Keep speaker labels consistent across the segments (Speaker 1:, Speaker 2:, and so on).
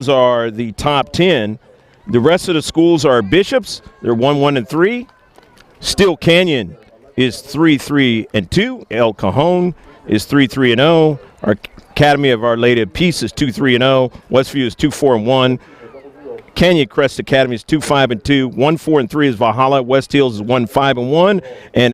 Speaker 1: are the top 10. The rest of the schools are Bishops. They're 1-1-3. Steele Canyon is 3-3-2. El Cajon is 3-3-0. Our Academy of Our Lady of Peace is 2-3-0. Westview is 2-4-1. Canyon Crest Academy is 2-5-2. 1-4-3 is Valhalla. West Hills is 1-5-1. And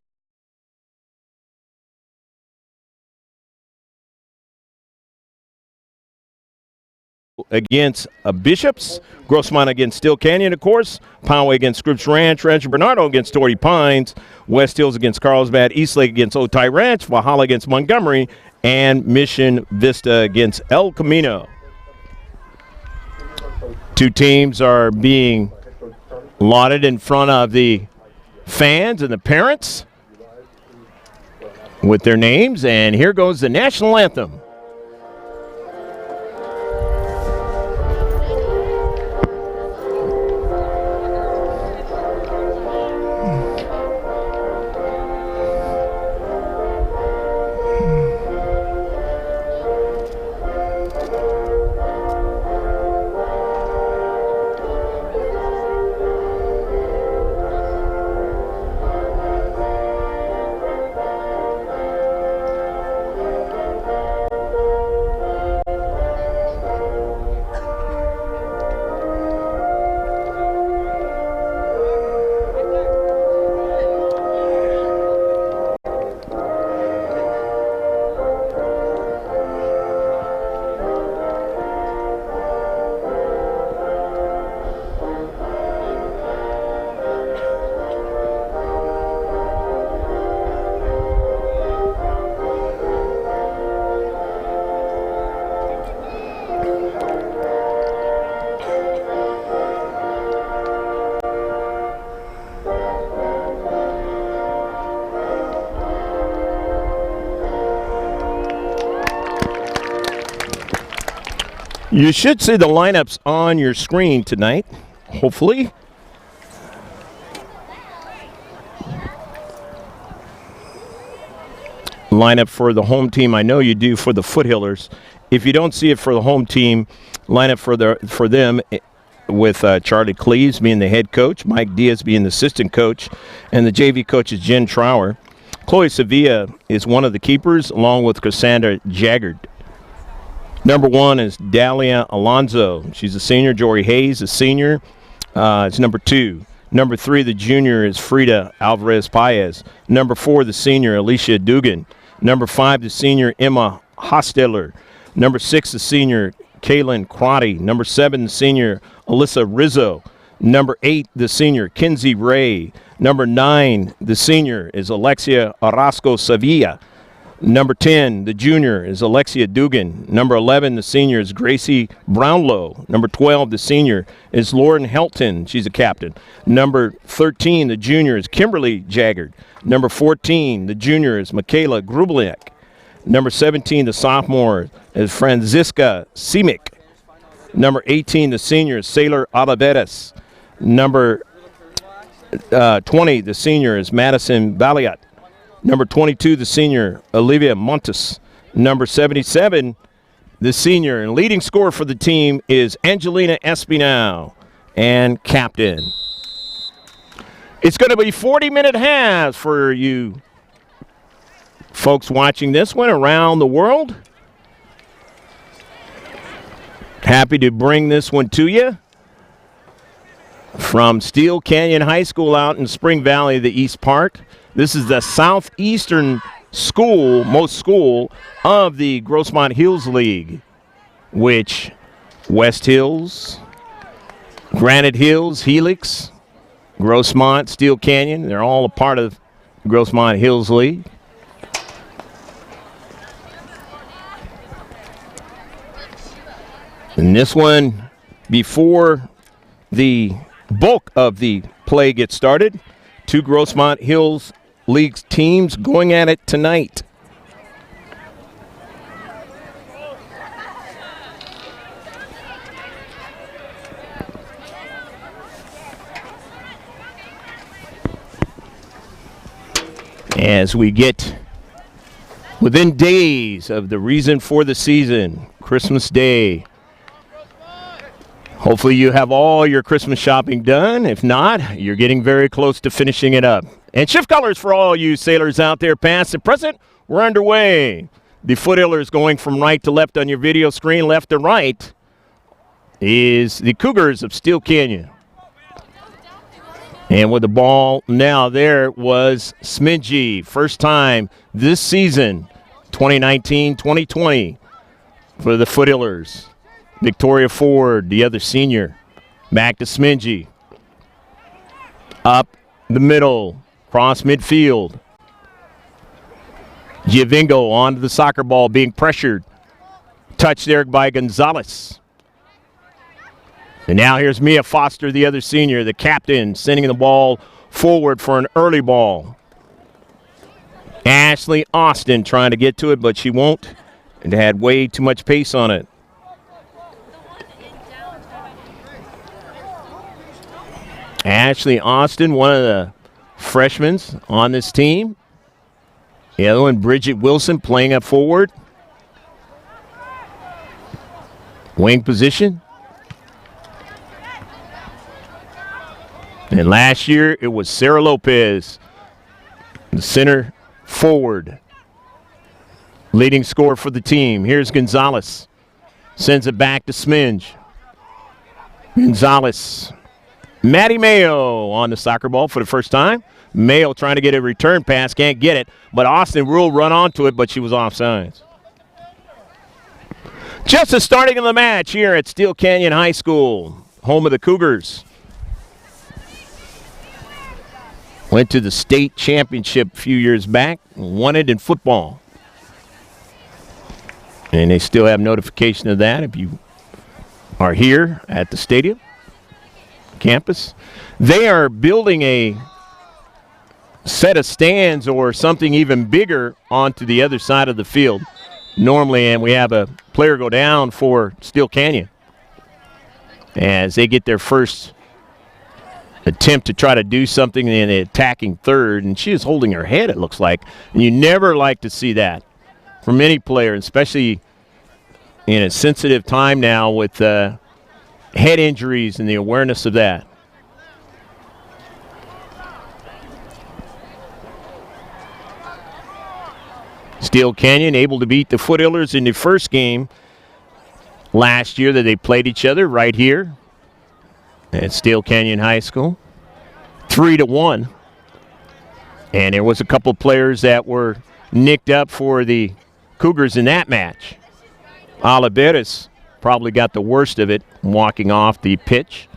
Speaker 1: against Bishops, Grossmont against Steele Canyon, of course, Poway against Scripps Ranch, Rancho Bernardo against Torrey Pines, West Hills against Carlsbad, Eastlake against Otay Ranch, Valhalla against Montgomery, and Mission Vista against El Camino. Two teams are being lauded in front of the fans and the parents with their names, and here goes the national anthem. You should see the lineups on your screen tonight, hopefully. Lineup for the home team, I know you do for the Foothillers. If you don't see it for the home team, lineup for them with Charlie Cleves being the head coach, Mike Diaz being the assistant coach, and the JV coach is Jen Trower. Chloe Sevilla is one of the keepers, along with Cassandra Jaggard. Number 1 is Dalia Alonzo. She's a senior. Jory Hayes, a senior. It's number 2. Number 3, the junior, is Frida Alvarez-Paez. Number 4, the senior, Alicia Dugan. Number 5, the senior, Emma Hosteller. Number 6, the senior, Kaylin Crotty. Number 7, the senior, Alyssa Rizzo. Number 8, the senior, Kinsey Ray. Number 9, the senior, is Alexia Orozco Sevilla. Number 10, the junior, is Alexia Dugan. Number 11, the senior, is Gracie Brownlow. Number 12, the senior, is Lauren Helton. She's a captain. Number 13, the junior, is Kimberly Jaggard. Number 14, the junior, is Michaela Grubelek. Number 17, the sophomore, is Franziska Simic. Number 18, the senior, is Sailor Oliveras. Number 20, the senior, is Madison Balliot. Number 22, the senior, Olivia Montes. Number 77, the senior, and leading scorer for the team is Angelina Espinal, and captain. It's going to be 40-minute halves for you folks watching this one around the world. Happy to bring this one to you from Steele Canyon High School out in Spring Valley, the East Park. This is the southeastern most school of the Grossmont Hills League, which West Hills, Granite Hills, Helix, Grossmont, Steele Canyon, they're all a part of the Grossmont Hills League. And this one, before the bulk of the play gets started, two Grossmont Hills League teams going at it tonight. As we get within days of the reason for the season, Christmas Day, Hopefully you have all your Christmas shopping done. If not, you're getting very close to finishing it up. And shift colors for all you sailors out there, past and present. We're underway. The Foothillers going from right to left on your video screen, left to right, is the Cougars of Steele Canyon. And with the ball now, there was Smidgey. First time this season, 2019-2020, for the Foothillers. Victoria Ford, the other senior. Back to Smidgey. Up the middle, cross midfield. Giovingo onto the soccer ball, being pressured. Touched there by Gonzalez. And now here's Mia Foster, the other senior, the captain, sending the ball forward for an early ball. Ashley Austin trying to get to it, but she won't. It had way too much pace on it. Ashley Austin, one of the freshmen on this team. The other one, Bridget Wilson, playing up forward. Wing position. And last year, it was Sarah Lopez, the center forward. Leading scorer for the team. Here's Gonzalez. Sends it back to Smidge. Gonzalez. Maddie Mayo on the soccer ball for the first time. Mayo trying to get a return pass, can't get it. But Austin will run onto it, but she was offsides. Just the starting of the match here at Steele Canyon High School, home of the Cougars. Went to the state championship a few years back, won it in football. And they still have notification of that if you are here at the stadium campus. They are building a set of stands or something even bigger onto the other side of the field normally, and we have a player go down for Steele Canyon as they get their first attempt to try to do something in the attacking third, and she is holding her head, it looks like. And you never like to see that from any player, especially in a sensitive time now with head injuries and the awareness of that. Steele Canyon able to beat the Foothillers in the first game last year that they played each other right here at Steele Canyon High School, 3-1. And there was a couple players that were nicked up for the Cougars in that match. Oliveras probably got the worst of it walking off the pitch.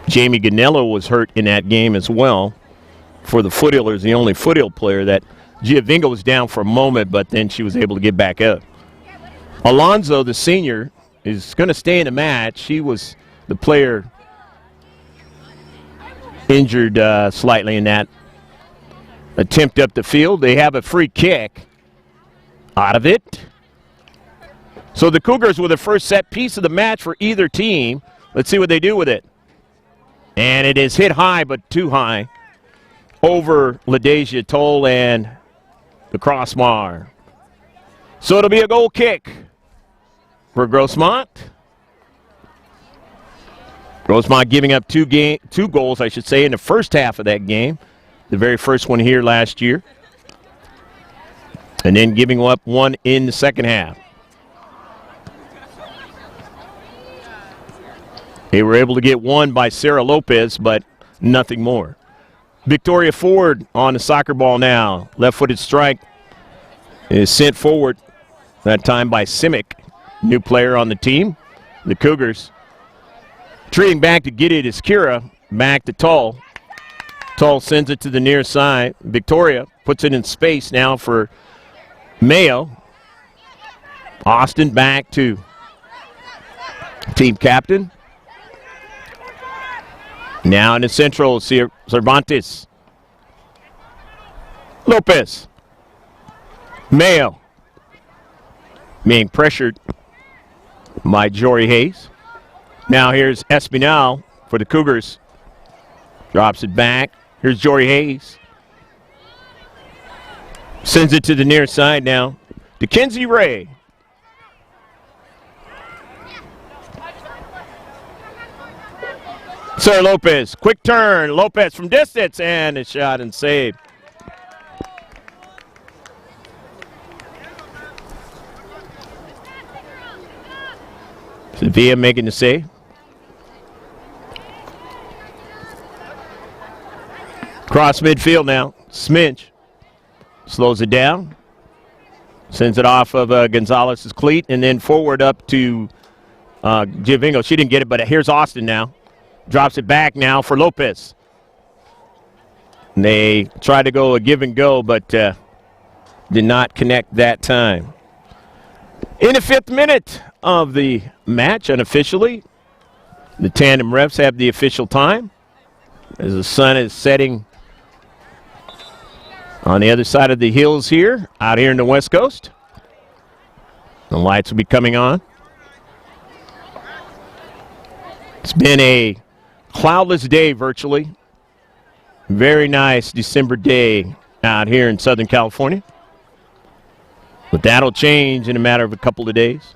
Speaker 1: Jamie Ganello was hurt in that game as well for the Foothillers, the only Foothill player that Giovingo was down for a moment, but then she was able to get back up. Alonzo, the senior, is going to stay in the match. He was the player injured slightly in that attempt up the field. They have a free kick out of it. So the Cougars with the first set piece of the match for either team. Let's see what they do with it. And it is hit high, but too high, over LaDeja Toll and the crossbar. So it'll be a goal kick for Grossmont. Grossmont giving up two goals, I should say, in the first half of that game. The very first one here last year. And then giving up one in the second half. They were able to get one by Sarah Lopez, but nothing more. Victoria Ford on the soccer ball now. Left-footed strike is sent forward, that time by Simic, new player on the team. The Cougars treating back to get it is Kira, back to Tull. Tull sends it to the near side. Victoria puts it in space now for Mayo. Austin back to team captain. Now in the central, Cervantes. Lopez. Mayo. Being pressured by Jory Hayes. Now here's Espinal for the Cougars. Drops it back. Here's Jory Hayes. Sends it to the near side now to Kinsey Ray. Sir Lopez, quick turn. Lopez from distance, and a shot and save. Sevilla making the save. Cross midfield now. Smidge slows it down. Sends it off of Gonzalez's cleat, and then forward up to Giovinco. She didn't get it, but here's Austin now. Drops it back now for Lopez. And they tried to go a give and go, but did not connect that time. In the 5th minute of the match, unofficially, the tandem refs have the official time as the sun is setting on the other side of the hills here, out here in the West Coast. The lights will be coming on. It's been a cloudless day virtually. Very nice December day out here in Southern California. But that'll change in a matter of a couple of days.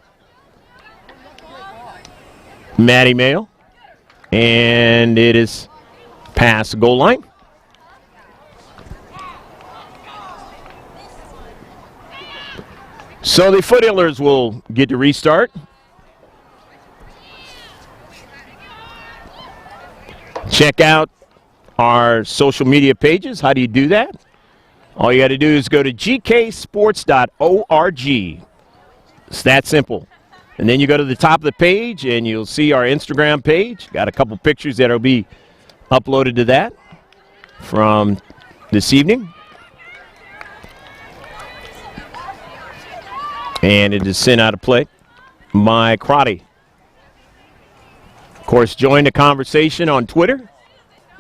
Speaker 1: Maddie Mayo. And it is past the goal line. So the Foothillers will get to restart. Check out our social media pages. How do you do that? All you got to do is go to gksports.org. It's that simple. And then you go to the top of the page and you'll see our Instagram page. Got a couple pictures that will be uploaded to that from this evening. And it is sent out of play by Crotty. Of course, join the conversation on Twitter.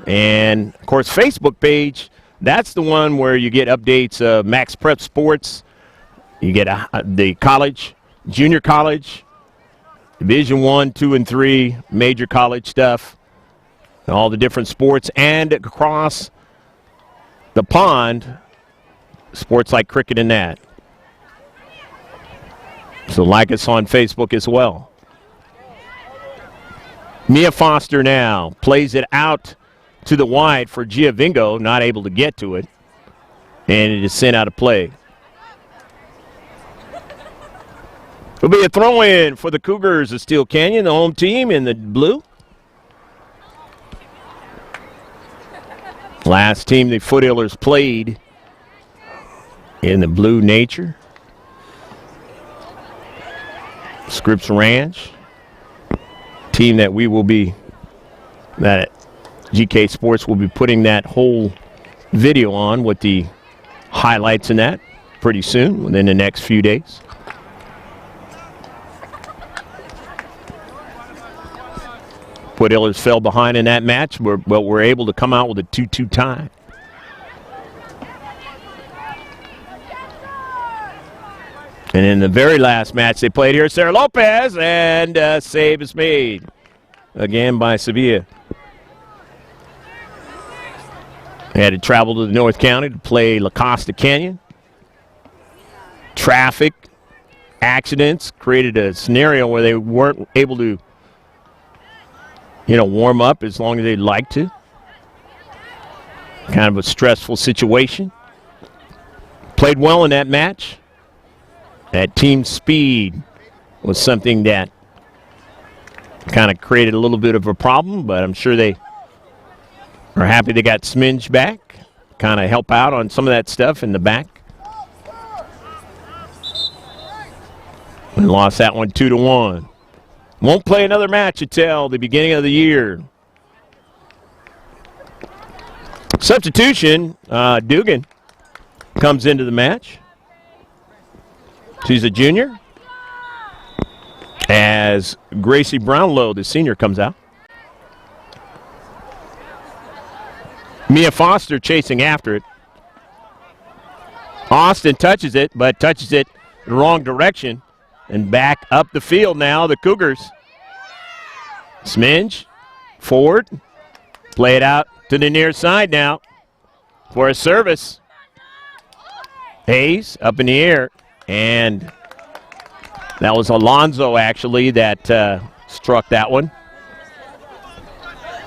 Speaker 1: And, of course, Facebook page. That's the one where you get updates of Max Prep Sports. You get the college, junior college, Division I, II, and III, major college stuff, all the different sports, and across the pond, sports like cricket and that. So like us on Facebook as well. Mia Foster now plays it out to the wide for Giovinco, not able to get to it. And it is sent out of play. It'll be a throw-in for the Cougars of Steele Canyon, the home team in the blue. Last team the Foothillers played in the blue nature. Scripps Ranch. Team that we will be, that GK Sports will be putting that whole video on with the highlights in that pretty soon, within the next few days. Foothillers fell behind in that match, but were able to come out with a 2-2 tie. And in the very last match they played here, Sarah Lopez, and save is made again by Sevilla. They had to travel to the North County to play La Costa Canyon. Traffic, accidents created a scenario where they weren't able to, warm up as long as they'd like to. Kind of a stressful situation. Played well in that match. That team speed was something that kind of created a little bit of a problem, but I'm sure they are happy they got Smidge back, kind of help out on some of that stuff in the back. And lost that one 2-1. Won't play another match until the beginning of the year. Substitution, Dugan comes into the match. She's a junior. As Gracie Brownlow, the senior, comes out. Mia Foster chasing after it. Austin touches it, but touches it the wrong direction. And back up the field now, the Cougars. Smidge, forward. Play it out to the near side now for a service. Hayes up in the air, and that was Alonzo actually that struck that one.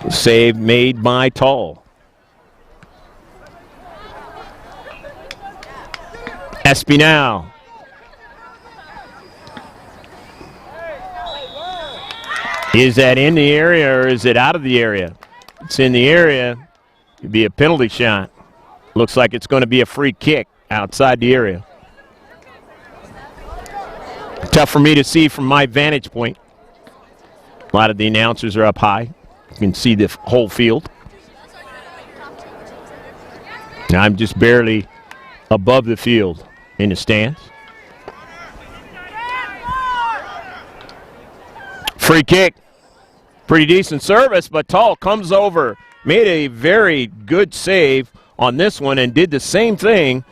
Speaker 1: Save made by Tall. Espinal. Is that in the area or is it out of the area? It's in the area. It'd be a penalty shot. Looks like it's going to be a free kick outside the area. Tough for me to see from my vantage point. A lot of the announcers are up high. You can see the whole field. Now I'm just barely above the field in the stands. Free kick. Pretty decent service, but Tall comes over. Made a very good save on this one and did the same thing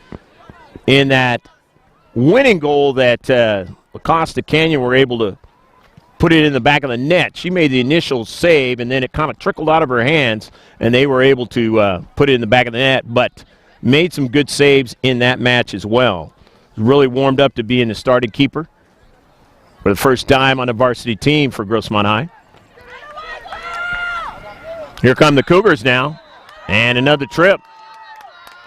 Speaker 1: in that winning goal that Acosta Canyon were able to put it in the back of the net. She made the initial save, and then it kind of trickled out of her hands, and they were able to put it in the back of the net, but made some good saves in that match as well. Really warmed up to being the starting keeper for the first time on the varsity team for Grossmont High. Here come the Cougars now, and another trip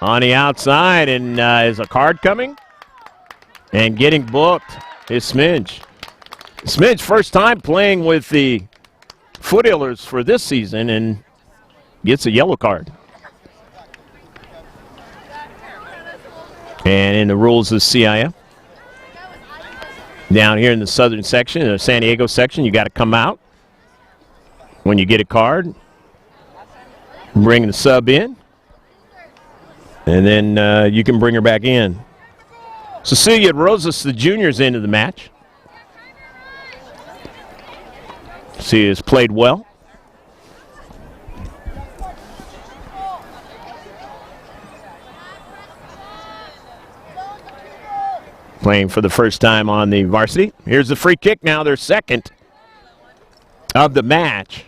Speaker 1: on the outside, and is a card coming? And getting booked is Smidge. Smidge first time playing with the Foothillers for this season and gets a yellow card. And in the rules of CIF, down here in the southern section, the San Diego section, you got to come out when you get a card. Bring the sub in, and then you can bring her back in. Cecilia Rosas, the juniors, into the match. She has played well. Playing for the first time on the varsity. Here's the free kick now, their second of the match.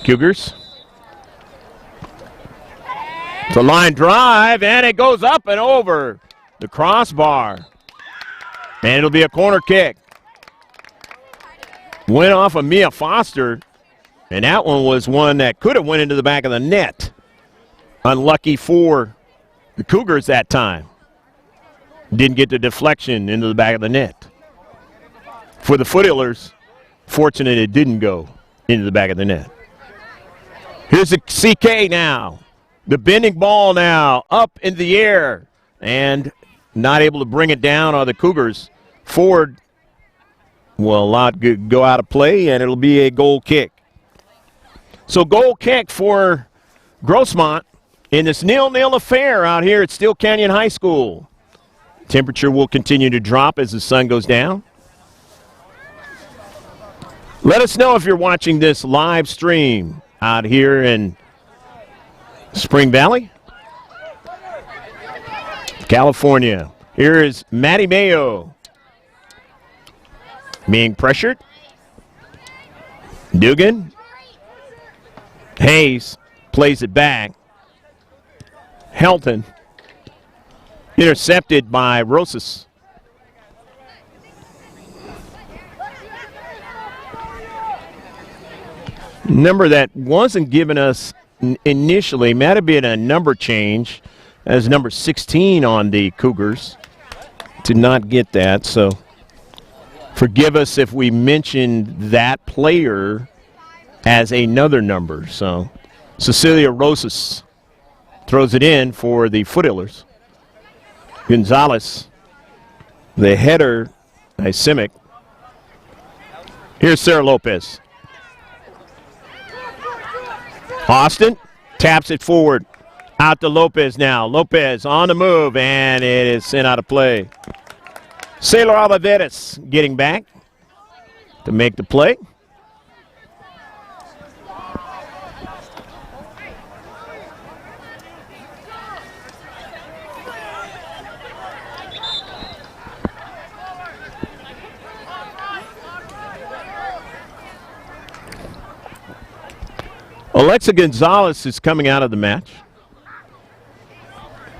Speaker 1: Cougars. It's a line drive, and it goes up and over the crossbar. And it'll be a corner kick. Went off of Mia Foster, and that one was one that could have went into the back of the net. Unlucky for the Cougars that time. Didn't get the deflection into the back of the net. For the Foothillers, fortunate it didn't go into the back of the net. Here's the CK now. The bending ball now up in the air and not able to bring it down on the Cougars. Ford will allow it to go out of play, and it'll be a goal kick. So goal kick for Grossmont in this 0-0 affair out here at Steele Canyon High School. Temperature will continue to drop as the sun goes down. Let us know if you're watching this live stream out here in Spring Valley, California. Here is Maddie Mayo being pressured. Dugan. Hayes plays it back. Helton intercepted by Rosas. Number that wasn't given us initially, might have been a number change as number 16 on the Cougars. Did not get that, so forgive us if we mentioned that player as another number. So Cecilia Rosas throws it in for the Foothillers. Gonzalez, the header by Simic. Here's Sarah Lopez. Austin taps it forward. Out to Lopez now. Lopez on the move, and it is sent out of play. Sailor Oliveras getting back to make the play. Alexa Gonzalez is coming out of the match.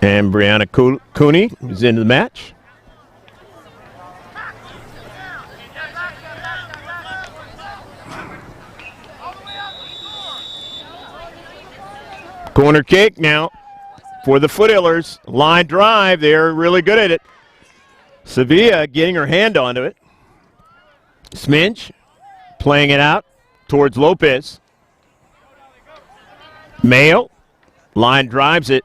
Speaker 1: And Brianna Cooney is into the match. Corner kick now for the Foothillers. Line drive. They're really good at it. Sevilla getting her hand onto it. Sminch playing it out towards Lopez. Mayo. Line drives it.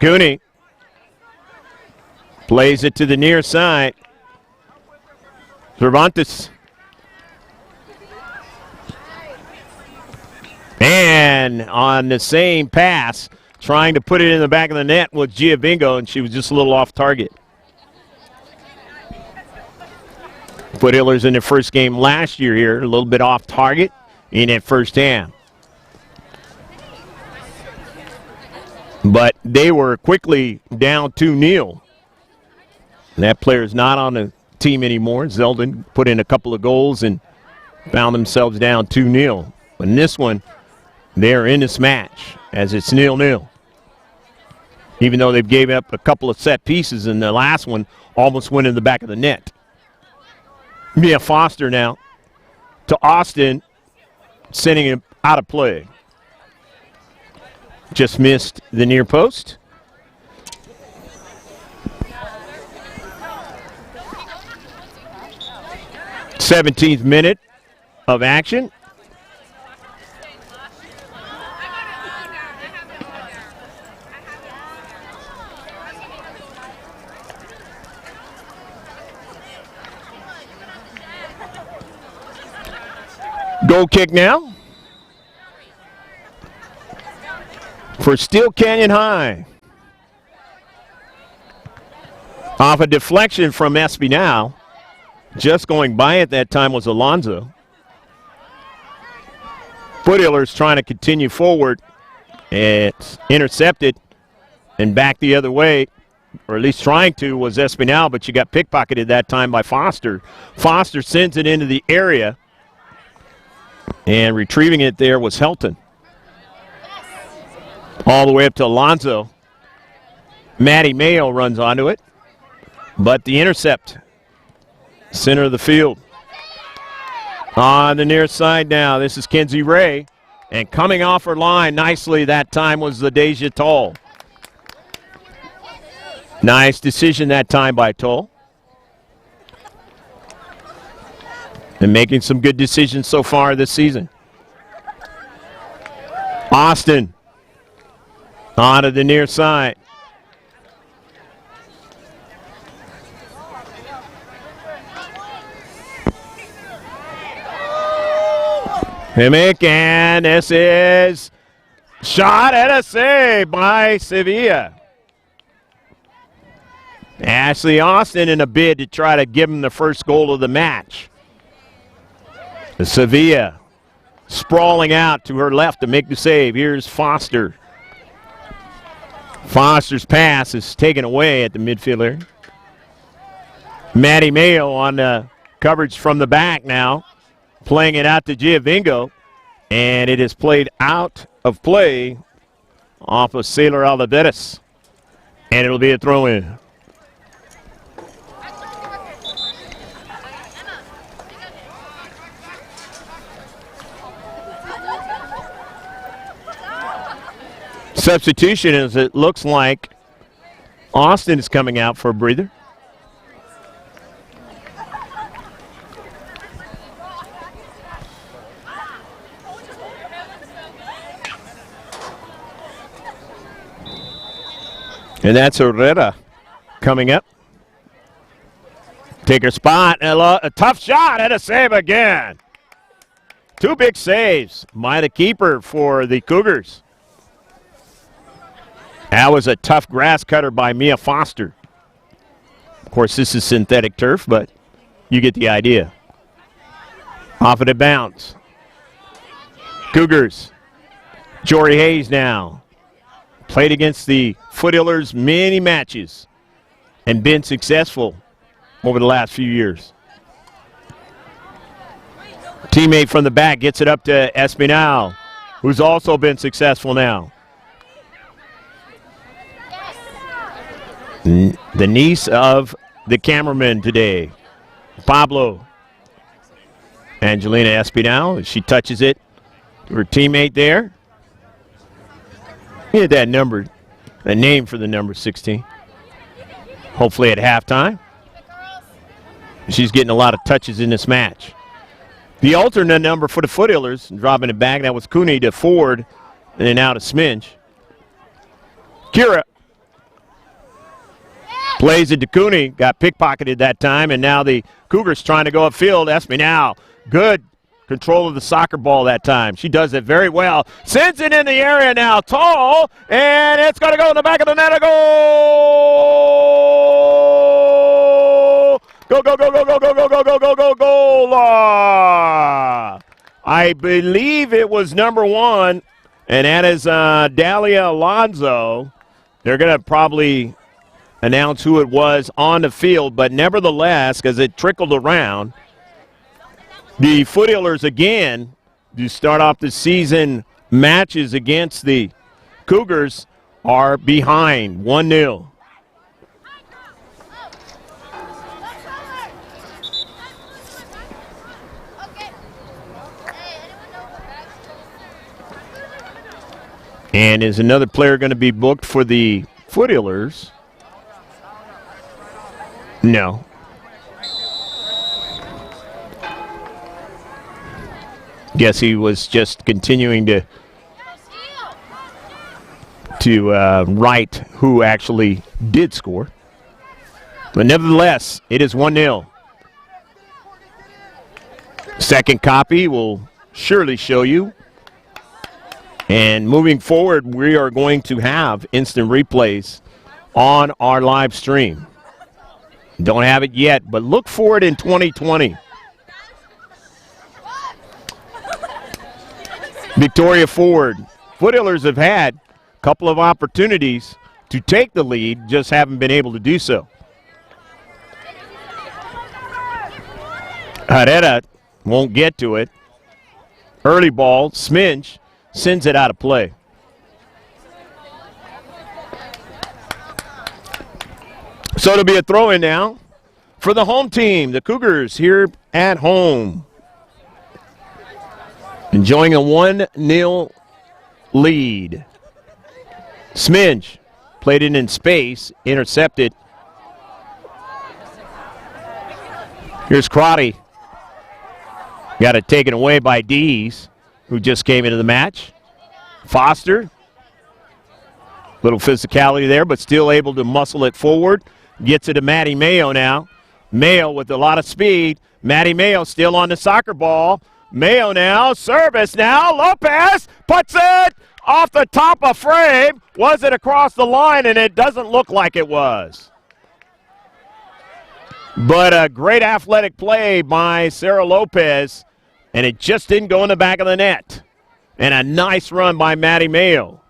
Speaker 1: Cooney plays it to the near side. Cervantes. And on the same pass, trying to put it in the back of the net with Giovingo, and she was just a little off target. Foothillers in their first game last year here, a little bit off target in that first half. But they were quickly down 2-0. That player is not on the team anymore. Zeldin put in a couple of goals and found themselves down 2-0. But in this one, they're in this match as it's 0-0. Even though they've gave up a couple of set pieces, and the last one almost went in the back of the net. Mia Foster now to Austin, sending him out of play. Just missed the near post. th minute of action. Goal kick now for Steele Canyon High. Off a deflection from Espinal. Just going by at that time was Alonzo. Foothillers trying to continue forward. It's intercepted and back the other way, or at least trying to, was Espinal, but you got pickpocketed that time by Foster. Foster sends it into the area. And retrieving it there was Helton. All the way up to Alonzo. Maddie Mayo runs onto it. But the intercept. Center of the field. On the near side now, this is Kenzie Ray. And coming off her line nicely that time was the Deja Toll. Nice decision that time by Toll. And making some good decisions so far this season. Austin onto the near side. Himick, and this is shot and a save by Sevilla. Ashley Austin in a bid to try to give him the first goal of the match. Sevilla sprawling out to her left to make the save. Here's Foster. Foster's pass is taken away at the midfield area. Maddie Mayo on the coverage from the back now, playing it out to Giovingo, and it is played out of play off of Sailor Oliveras, and it'll be a throw-in. Substitution, as it looks like Austin is coming out for a breather. And that's Herrera coming up. Take her spot, and a tough shot and a save again. Two big saves by the keeper for the Cougars. That was a tough grass cutter by Mia Foster. Of course, this is synthetic turf, but you get the idea. Off of the bounce. Cougars. Jory Hayes now. Played against the Foothillers many matches and been successful over the last few years. Teammate from the back gets it up to Espinal, who's also been successful now. The niece of the cameraman today, Pablo. Angelina Espinal, she touches it to her teammate there. He had that number, a name for the number 16. Hopefully at halftime. She's getting a lot of touches in this match. The alternate number for the Foothillers, dropping it back, that was Cooney to Ford, and then out to Sminch. Kira plays it to Cooney, got pickpocketed that time, and now the Cougars trying to go upfield. Espinal, good control of the soccer ball that time. She does it very well. Sends it in the area now, tall, and it's going to go in the back of the net. A goal! Go, go, go, go, go, go, go, go, go, go, go, goal! I believe it was number 1, and that is Dalia Alonso. They're going to probably announce who it was on the field, but nevertheless, because it trickled around, the Foothillers again, to start off the season matches against the Cougars, are behind 1-0. And is another player going to be booked for the Foothillers? No. Guess he was just continuing to write who actually did score. But nevertheless, it is 1-0. Second copy will surely show you. And moving forward, we are going to have instant replays on our live stream. Don't have it yet, but look for it in 2020. Victoria Ford. Foothillers have had a couple of opportunities to take the lead, just haven't been able to do so. Herrera won't get to it. Early ball, Sminch sends it out of play. So it'll be a throw-in now for the home team, the Cougars here at home. Enjoying a 1-0 lead. Sminch played it in space, intercepted. Here's Crotty. Got it taken away by Dees, who just came into the match. Foster. Little physicality there, but still able to muscle it forward. Gets it to Maddie Mayo now. Mayo with a lot of speed. Maddie Mayo still on the soccer ball. Mayo now, service now. Lopez puts it off the top of frame. Was it across the line? And it doesn't look like it was. But a great athletic play by Sarah Lopez, and it just didn't go in the back of the net. And a nice run by Maddie Mayo.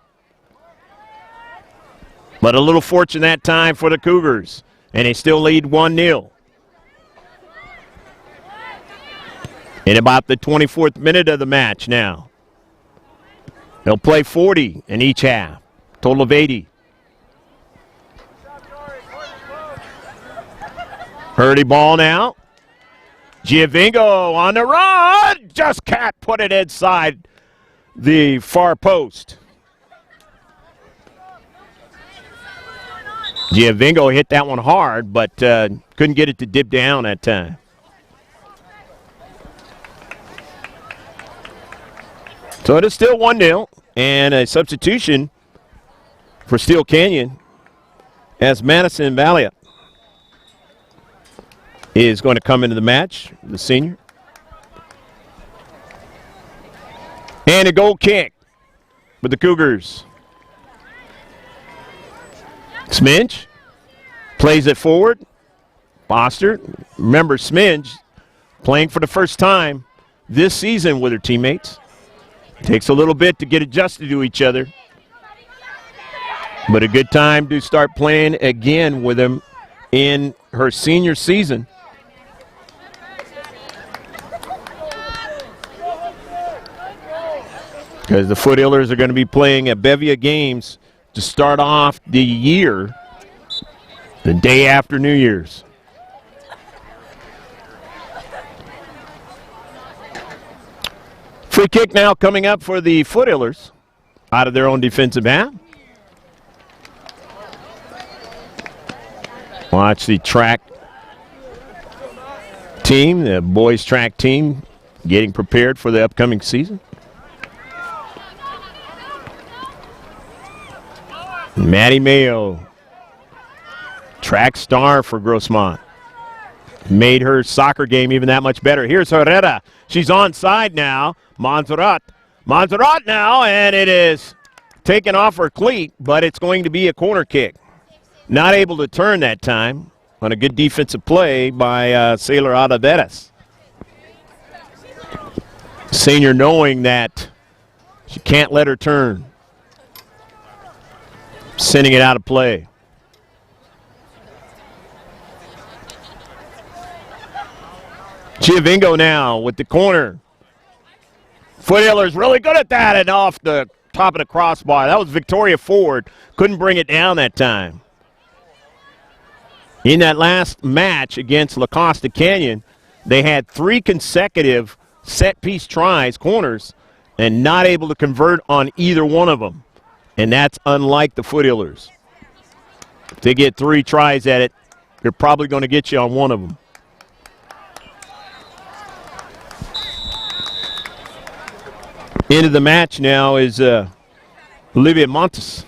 Speaker 1: But a little fortune that time for the Cougars, and they still lead 1-0. In about the 24th minute of the match now. They'll play 40 in each half, total of 80. Hurdy ball now. Giovingo on the run. Just can't put it inside the far post. Giovingo hit that one hard, but couldn't get it to dip down that time. So it is still 1-0, and a substitution for Steele Canyon as Madison Valiant is going to come into the match, the senior. And a goal kick for the Cougars. Sminch plays it forward. Foster. Remember, Sminch playing for the first time this season with her teammates. Takes a little bit to get adjusted to each other. But a good time to start playing again with them in her senior season. Because the Foothillers are going to be playing a bevy of games to start off the year The day after New Year's. Free kick now coming up for the Foothillers out of their own defensive half. Watch the track team, the boys track team, getting prepared for the upcoming season. Maddie Mayo, track star for Grossmont. Made her soccer game even that much better. Here's Herrera. She's onside now. Montserrat now, and it is taken off her cleat, but it's going to be a corner kick. Not able to turn that time on a good defensive play by Sailor Oliveras. Senior knowing that she can't let her turn. Sending it out of play. Giovingo now with the corner. Foothillers really good at that and off the top of the crossbar. That was Victoria Ford. Couldn't bring it down that time. In that last match against La Costa Canyon, they had 3 consecutive set-piece tries, corners, and not able to convert on either one of them. And that's unlike the Foothillers. If they get 3 tries at it, they're probably going to get you on one of them. Into the match now is Olivia Montes.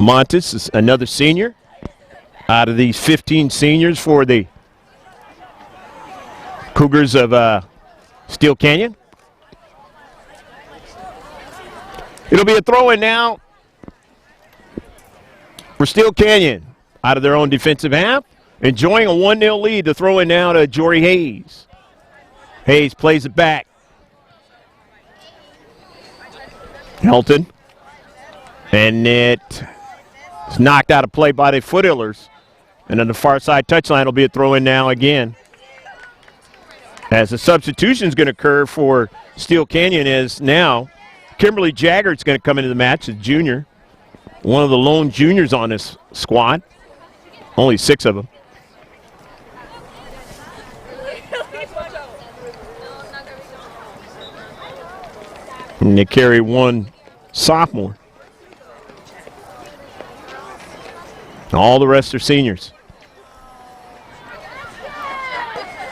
Speaker 1: Montes is another senior. Out of these 15 seniors for the Cougars of Steele Canyon. It'll be a throw-in now for Steele Canyon out of their own defensive half. Enjoying a 1-0 lead. The throw-in now to Jory Hayes. Hayes plays it back. Helton. And it's knocked out of play by the Foothillers. And on the far side touchline will be a throw-in now again. As the substitution is going to occur for Steele Canyon is now Kimberly Jaggert's going to come into the match as junior. One of the lone juniors on this squad. Only 6 of them. And they carry 1 sophomore. All the rest are seniors.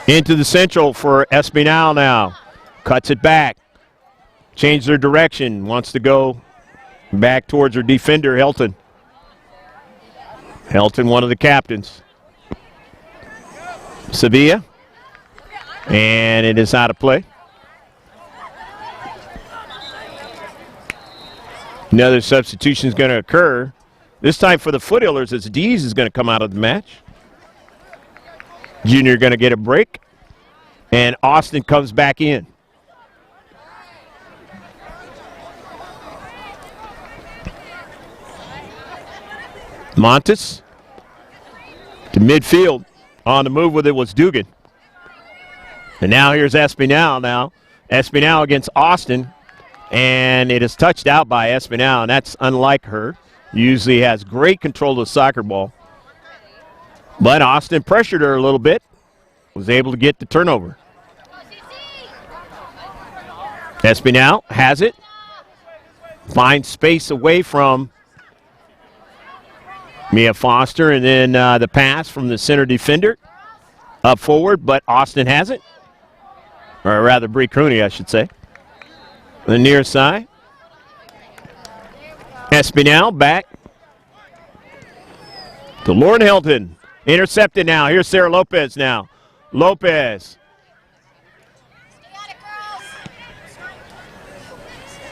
Speaker 1: Into the central for Espinal now. Cuts it back. Changed their direction. Wants to go back towards her defender, Helton. Helton, one of the captains. Sevilla. And it is out of play. Another substitution is going to occur. This time for the Foothillers, as Dees is going to come out of the match. Junior going to get a break. And Austin comes back in. Montes to midfield. On the move with it was Dugan. And now here's Espinal now. Espinal against Austin. And it is touched out by Espinal, and that's unlike her. Usually has great control of the soccer ball. But Austin pressured her a little bit. Was able to get the turnover. Espinal has it. Finds space away from Mia Foster, and then the pass from the center defender up forward, but Austin has it. Or rather, Bree Crooney, I should say. The near side. Espinal back to Lauren Hilton. Intercepted now. Here's Sarah Lopez now. Lopez.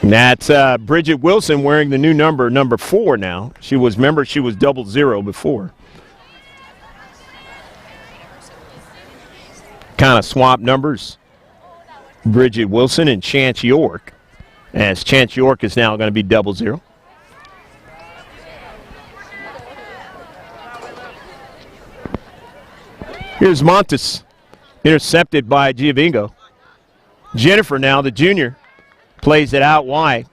Speaker 1: And that's Bridget Wilson wearing the new number 4 now. She was 00 before. Kind of swapped numbers. Bridget Wilson and Chance York. As Chance York is now going to be 00. Here's Montes, intercepted by Giovingo. Jennifer now, the junior, plays it out wide.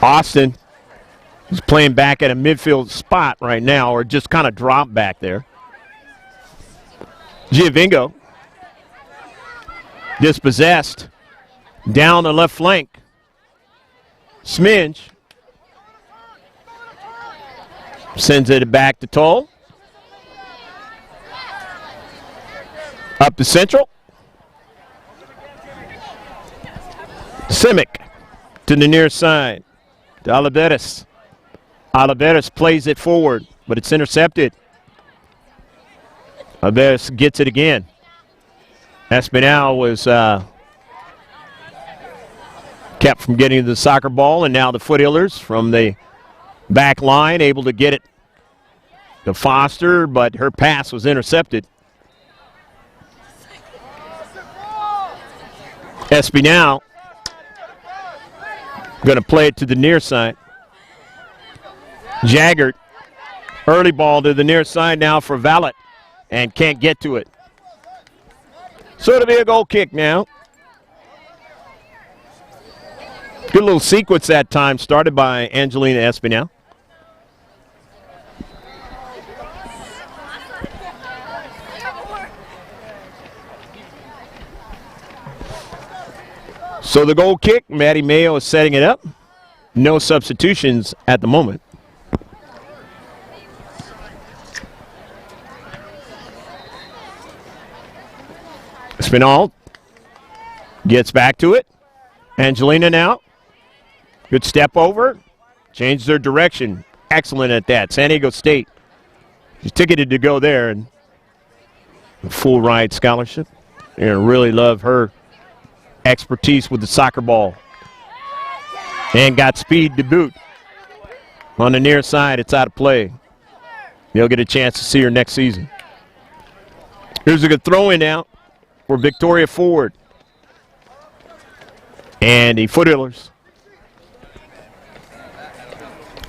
Speaker 1: Austin is playing back at a midfield spot right now, or just kind of dropped back there. Giovingo dispossessed down the left flank. Smidge sends it back to Toll. Up to Central. Simic to the near side. To Oliveras. Oliveras plays it forward, but it's intercepted. Oliveras gets it again. Espinal was kept from getting to the soccer ball, and now the Foothillers from the back line able to get it to Foster, but her pass was intercepted. Espinal going to play it to the near side. Jaggert, early ball to the near side now for Vallet, and can't get to it. So it'll be a goal kick now. Good little sequence that time, started by Angelina Espinal. So the goal kick, Maddie Mayo is setting it up. No substitutions at the moment. Espinal gets back to it. Angelina now. Good step over. Changed their direction. Excellent at that. San Diego State. She's ticketed to go there. And full ride scholarship. And really love her expertise with the soccer ball. And got speed to boot. On the near side, it's out of play. You'll get a chance to see her next season. Here's a good throw in now for Victoria Ford. And the Foothillers.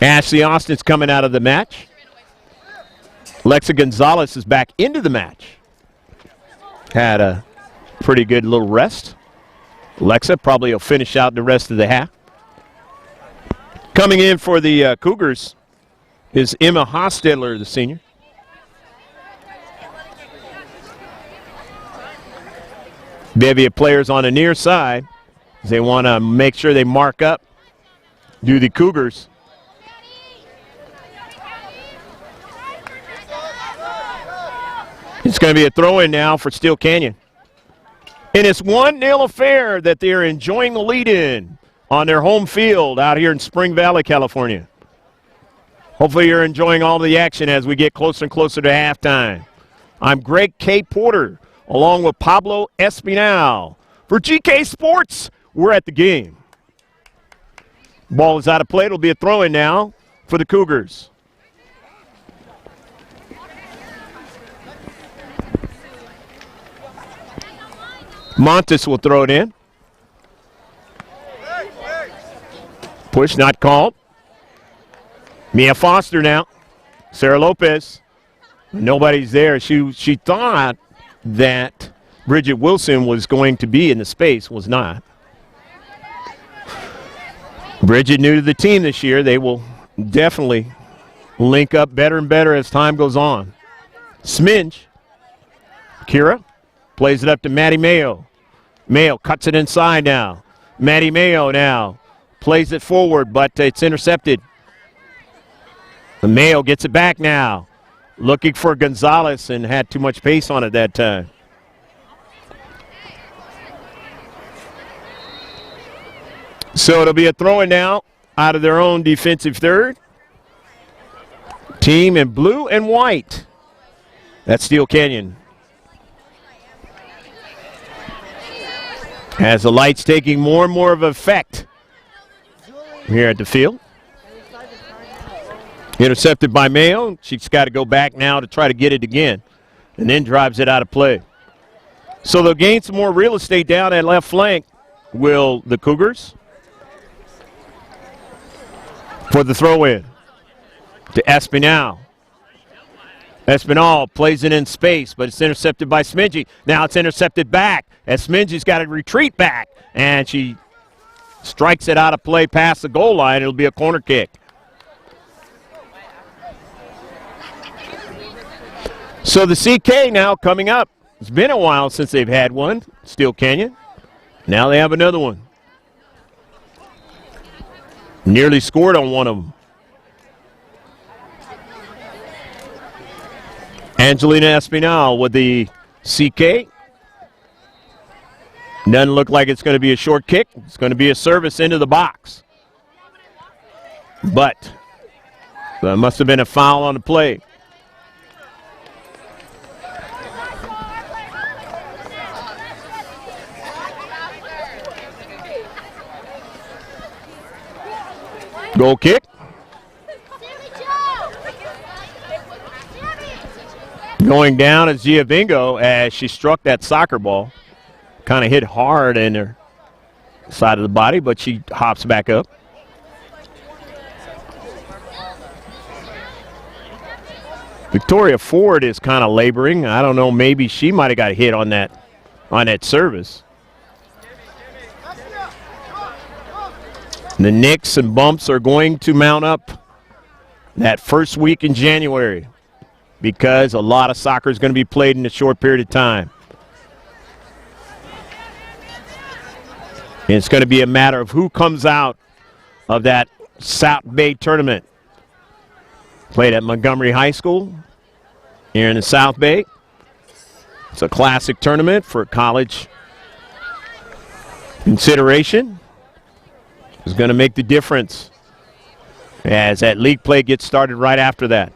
Speaker 1: Ashley Austin's coming out of the match. Alexa Gonzalez is back into the match. Had a pretty good little rest. Alexa probably will finish out the rest of the half. Coming in for the Cougars is Emma Hostetler, the senior. Bevy of players on the near side. They want to make sure they mark up, do the Cougars. It's going to be a throw-in now for Steele Canyon. And it's 1-0 affair that they're enjoying the lead-in on their home field out here in Spring Valley, California. Hopefully you're enjoying all the action as we get closer and closer to halftime. I'm Greg K. Porter, along with Pablo Espinal. For GK Sports, we're at the game. Ball is out of play. It'll be a throw-in now for the Cougars. Montes will throw it in. Push not called. Mia Foster now. Sarah Lopez. Nobody's there. She thought that Bridget Wilson was going to be in the space, was not. Bridget new to the team this year. They will definitely link up better and better as time goes on. Smidge. Kira plays it up to Maddie Mayo. Mayo cuts it inside now. Maddie Mayo now plays it forward, but it's intercepted. Mayo gets it back now. Looking for Gonzalez and had too much pace on it that time. So it'll be a throw-in now out of their own defensive third. Team in blue and white. That's Steele Canyon. As the light's taking more and more of effect here at the field. Intercepted by Mayo. She's got to go back now to try to get it again. And then drives it out of play. So they'll gain some more real estate down at left flank. Will the Cougars? For the throw-in to Espinal. Espinal plays it in space, but it's intercepted by Smidge. Now it's intercepted back as Smidge's got to retreat back, and she strikes it out of play past the goal line. It'll be a corner kick. So the CK now coming up. It's been a while since they've had one, Steele Canyon. Now they have another one. Nearly scored on one of them. Angelina Espinal with the CK. Doesn't look like it's going to be a short kick. It's going to be a service into the box. But there must have been a foul on the play. Goal kick. Going down is Giovingo as she struck that soccer ball. Kind of hit hard in her side of the body, but she hops back up. Victoria Ford is kind of laboring. I don't know, maybe she might have got hit on that service. The nicks and bumps are going to mount up that first week in January because a lot of soccer is going to be played in a short period of time. And it's going to be a matter of who comes out of that South Bay tournament. Played at Montgomery High School here in the South Bay. It's a classic tournament for college consideration. Is going to make the difference as that league play gets started right after that.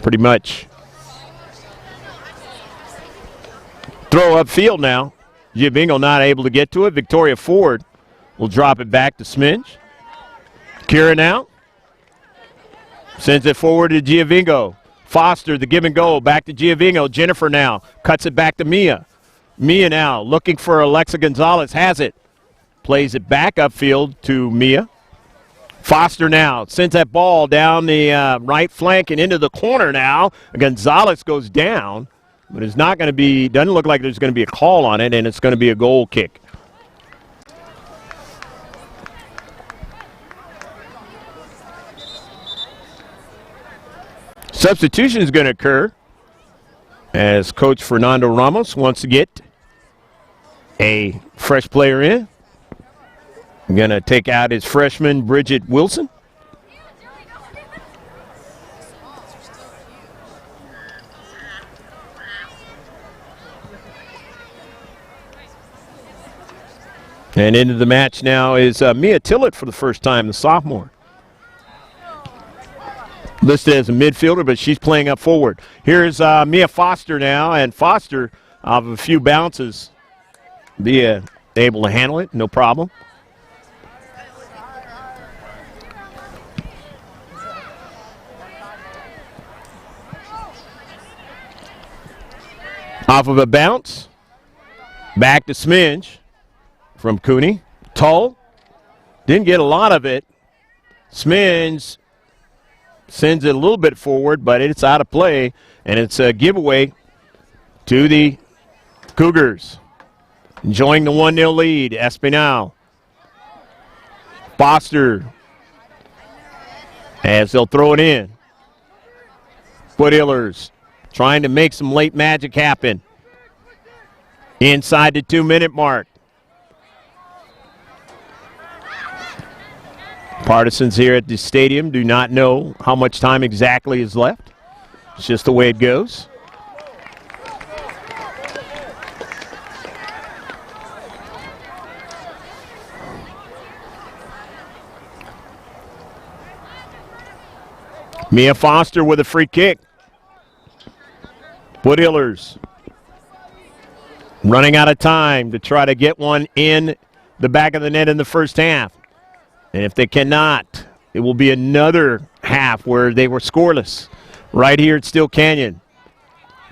Speaker 1: Pretty much. Throw upfield now. Giovingo not able to get to it. Victoria Ford will drop it back to Sminge. Kira now. Sends it forward to Giovingo. Foster, the give and go. Back to Giovingo. Jennifer now. Cuts it back to Mia. Mia now looking for Alexa Gonzalez. Has it. Plays it back upfield to Mia. Foster now sends that ball down the right flank and into the corner now. Gonzalez goes down, but it's not going to be, doesn't look like there's going to be a call on it, and it's going to be a goal kick. Substitution is going to occur as Coach Fernando Ramos wants to get a fresh player in. Going to take out his freshman, Bridget Wilson. And into the match now is Mia Tillett for the first time, the sophomore. Listed as a midfielder, but she's playing up forward. Here's Mia Foster now, and Foster, of a few bounces, be able to handle it, no problem. Off of a bounce, back to Sminge from Cooney. Tull didn't get a lot of it. Sminge sends it a little bit forward, but it's out of play, and it's a giveaway to the Cougars. Enjoying the 1-0 lead, Espinal. Foster as they'll throw it in. Foothillers trying to make some late magic happen. Inside the 2-minute mark. Partisans here at the stadium do not know how much time exactly is left. It's just the way it goes. Mia Foster with a free kick. Foothillers running out of time to try to get one in the back of the net in the first half. And if they cannot, it will be another half where they were scoreless right here at Steele Canyon.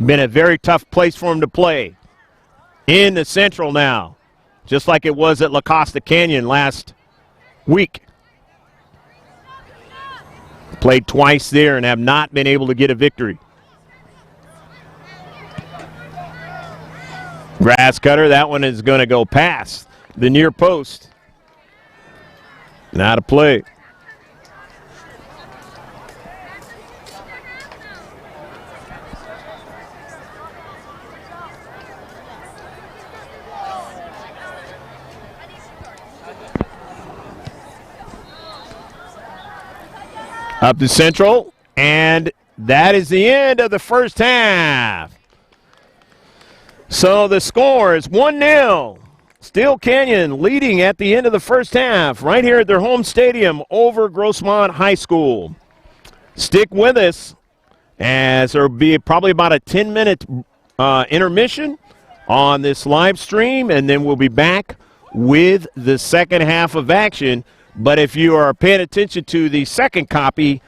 Speaker 1: Been a very tough place for them to play. In the Central now, just like it was at La Costa Canyon last week. Played twice there and have not been able to get a victory. Grass cutter, that one is going to go past the near post. Not a play. Up to Central, and that is the end of the first half. So the score is 1-0. Steele Canyon leading at the end of the first half right here at their home stadium over Grossmont High School. Stick with us as there will be probably about a 10-minute intermission on this live stream, and then we'll be back with the second half of action. But if you are paying attention to the second copy,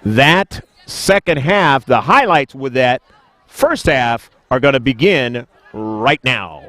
Speaker 1: that second half, the highlights with that first half are going to begin right now.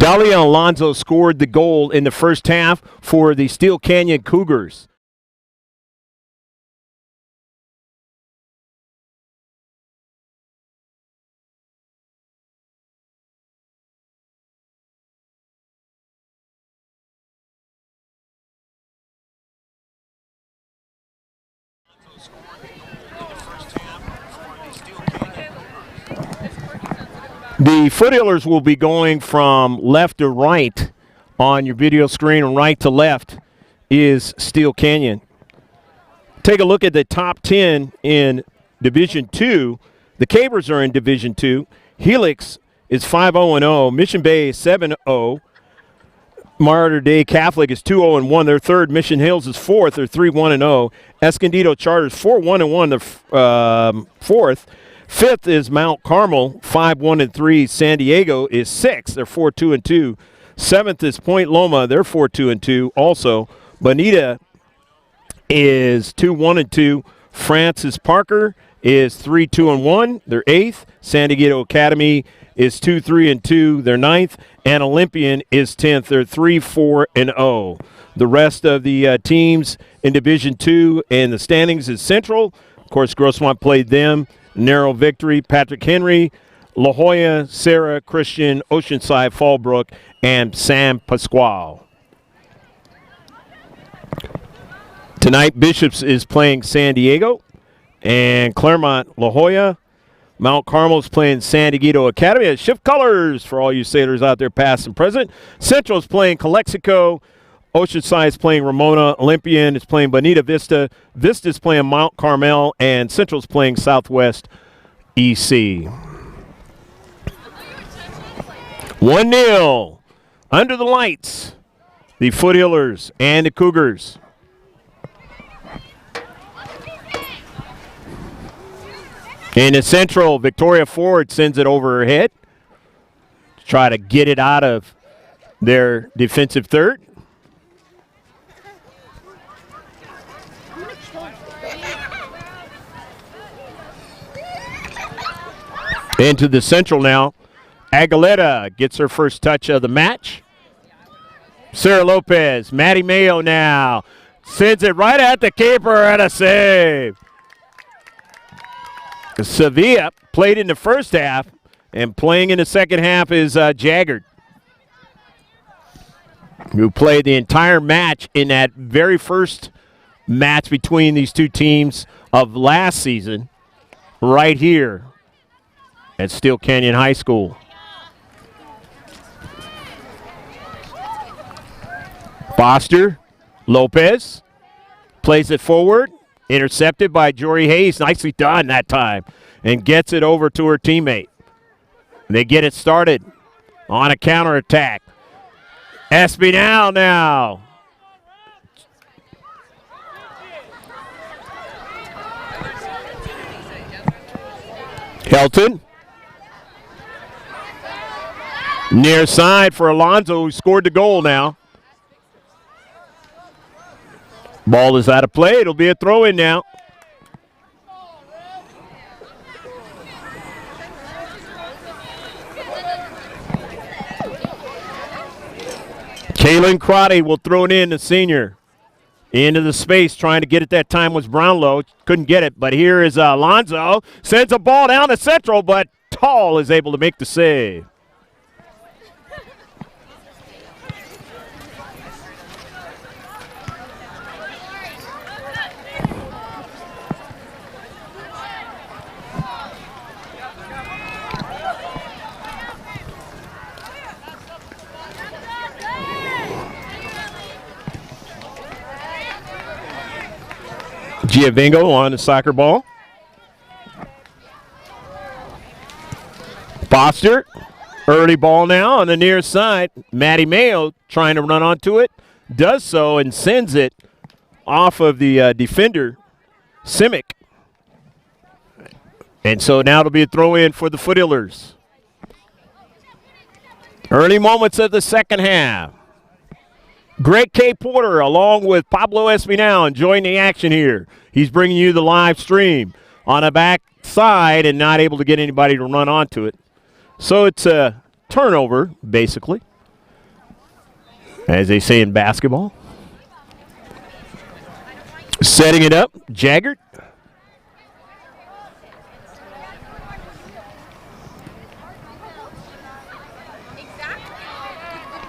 Speaker 1: Dahlia Alonso scored the goal in the first half for the Steele Canyon Cougars. The Foothillers will be going from left to right on your video screen, and right to left is Steele Canyon. Take a look at the top 10 in Division 2. The Cabers are in Division 2. Helix is 5-0-0. Mission Bay is 7-0. Mater Dei Catholic is 2-0-1. They're third. Mission Hills is fourth. They're 3-1-0. Escondido Charter is 4-1-1. They're fourth. Fifth is Mount Carmel, 5-1-3. San Diego is sixth. They're 4-2-2. Seventh is Point Loma. They're 4-2-2. Also, Bonita is 2-1-2. Francis Parker is 3-2-1. They're eighth. San Diego Academy is 2-3-2. They're ninth. And Olympian is 10th. They're 3-4-0. The rest of the teams in Division 2 and the standings is Central. Of course, Grossmont played them. Narrow victory. Patrick Henry, La Jolla, Sarah, Christian, Oceanside, Fallbrook, and San Pasquale. Tonight, Bishops is playing San Diego, and Claremont, La Jolla. Mount Carmel is playing San Diego Academy. Shift colors for all you sailors out there, past and present. Central is playing Calexico. Oceanside is playing Ramona. Olympian is playing Bonita Vista. Vista is playing Mount Carmel. And Central is playing Southwest EC. 1-0. Under the lights, the Foothillers and the Cougars. In the Central, Victoria Ford sends it over her head to try to get it out of their defensive third. Into the Central now. Aguilera gets her first touch of the match. Sarah Lopez, Maddie Mayo now. Sends it right at the keeper and a save. Sevilla played in the first half, and playing in the second half is Jaggard, who played the entire match in that very first match between these two teams of last season right here at Steele Canyon High School. Foster, Lopez, plays it forward, intercepted by Jory Hayes. Nicely done that time, and gets it over to her teammate. They get it started on a counterattack. Espinal now. Helton. Near side for Alonso, who scored the goal now. Ball is out of play. It'll be a throw-in now. Kaylin Crotty will throw it in, the senior. Into the space, trying to get it that time was Brownlow. Couldn't get it, but here is Alonso. Sends a ball down to Central, but Tall is able to make the save. Giovingo on the soccer ball. Foster, early ball now on the near side. Maddie Mayo trying to run onto it. Does so and sends it off of the defender, Simic. And so now it'll be a throw-in for the Foothillers. Early moments of the second half. Greg K. Porter along with Pablo Espinal enjoying the action here. He's bringing you the live stream on a back side and not able to get anybody to run onto it. So it's a turnover, basically. as they say in basketball. Setting it up, Jaggert.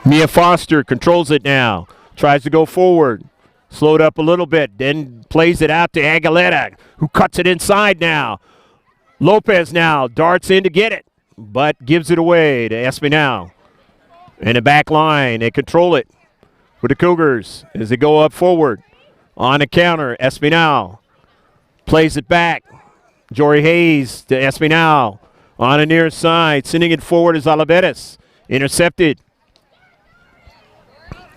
Speaker 1: Mia Foster controls it now. Tries to go forward. Slowed up a little bit. Then plays it out to Aguilera, who cuts it inside now. Lopez now darts in to get it, but gives it away to Espinal. In the back line, they control it with the Cougars as they go up forward. On the counter, Espinal plays it back. Jory Hayes to Espinal. On the near side, sending it forward is Oliveras. Intercepted.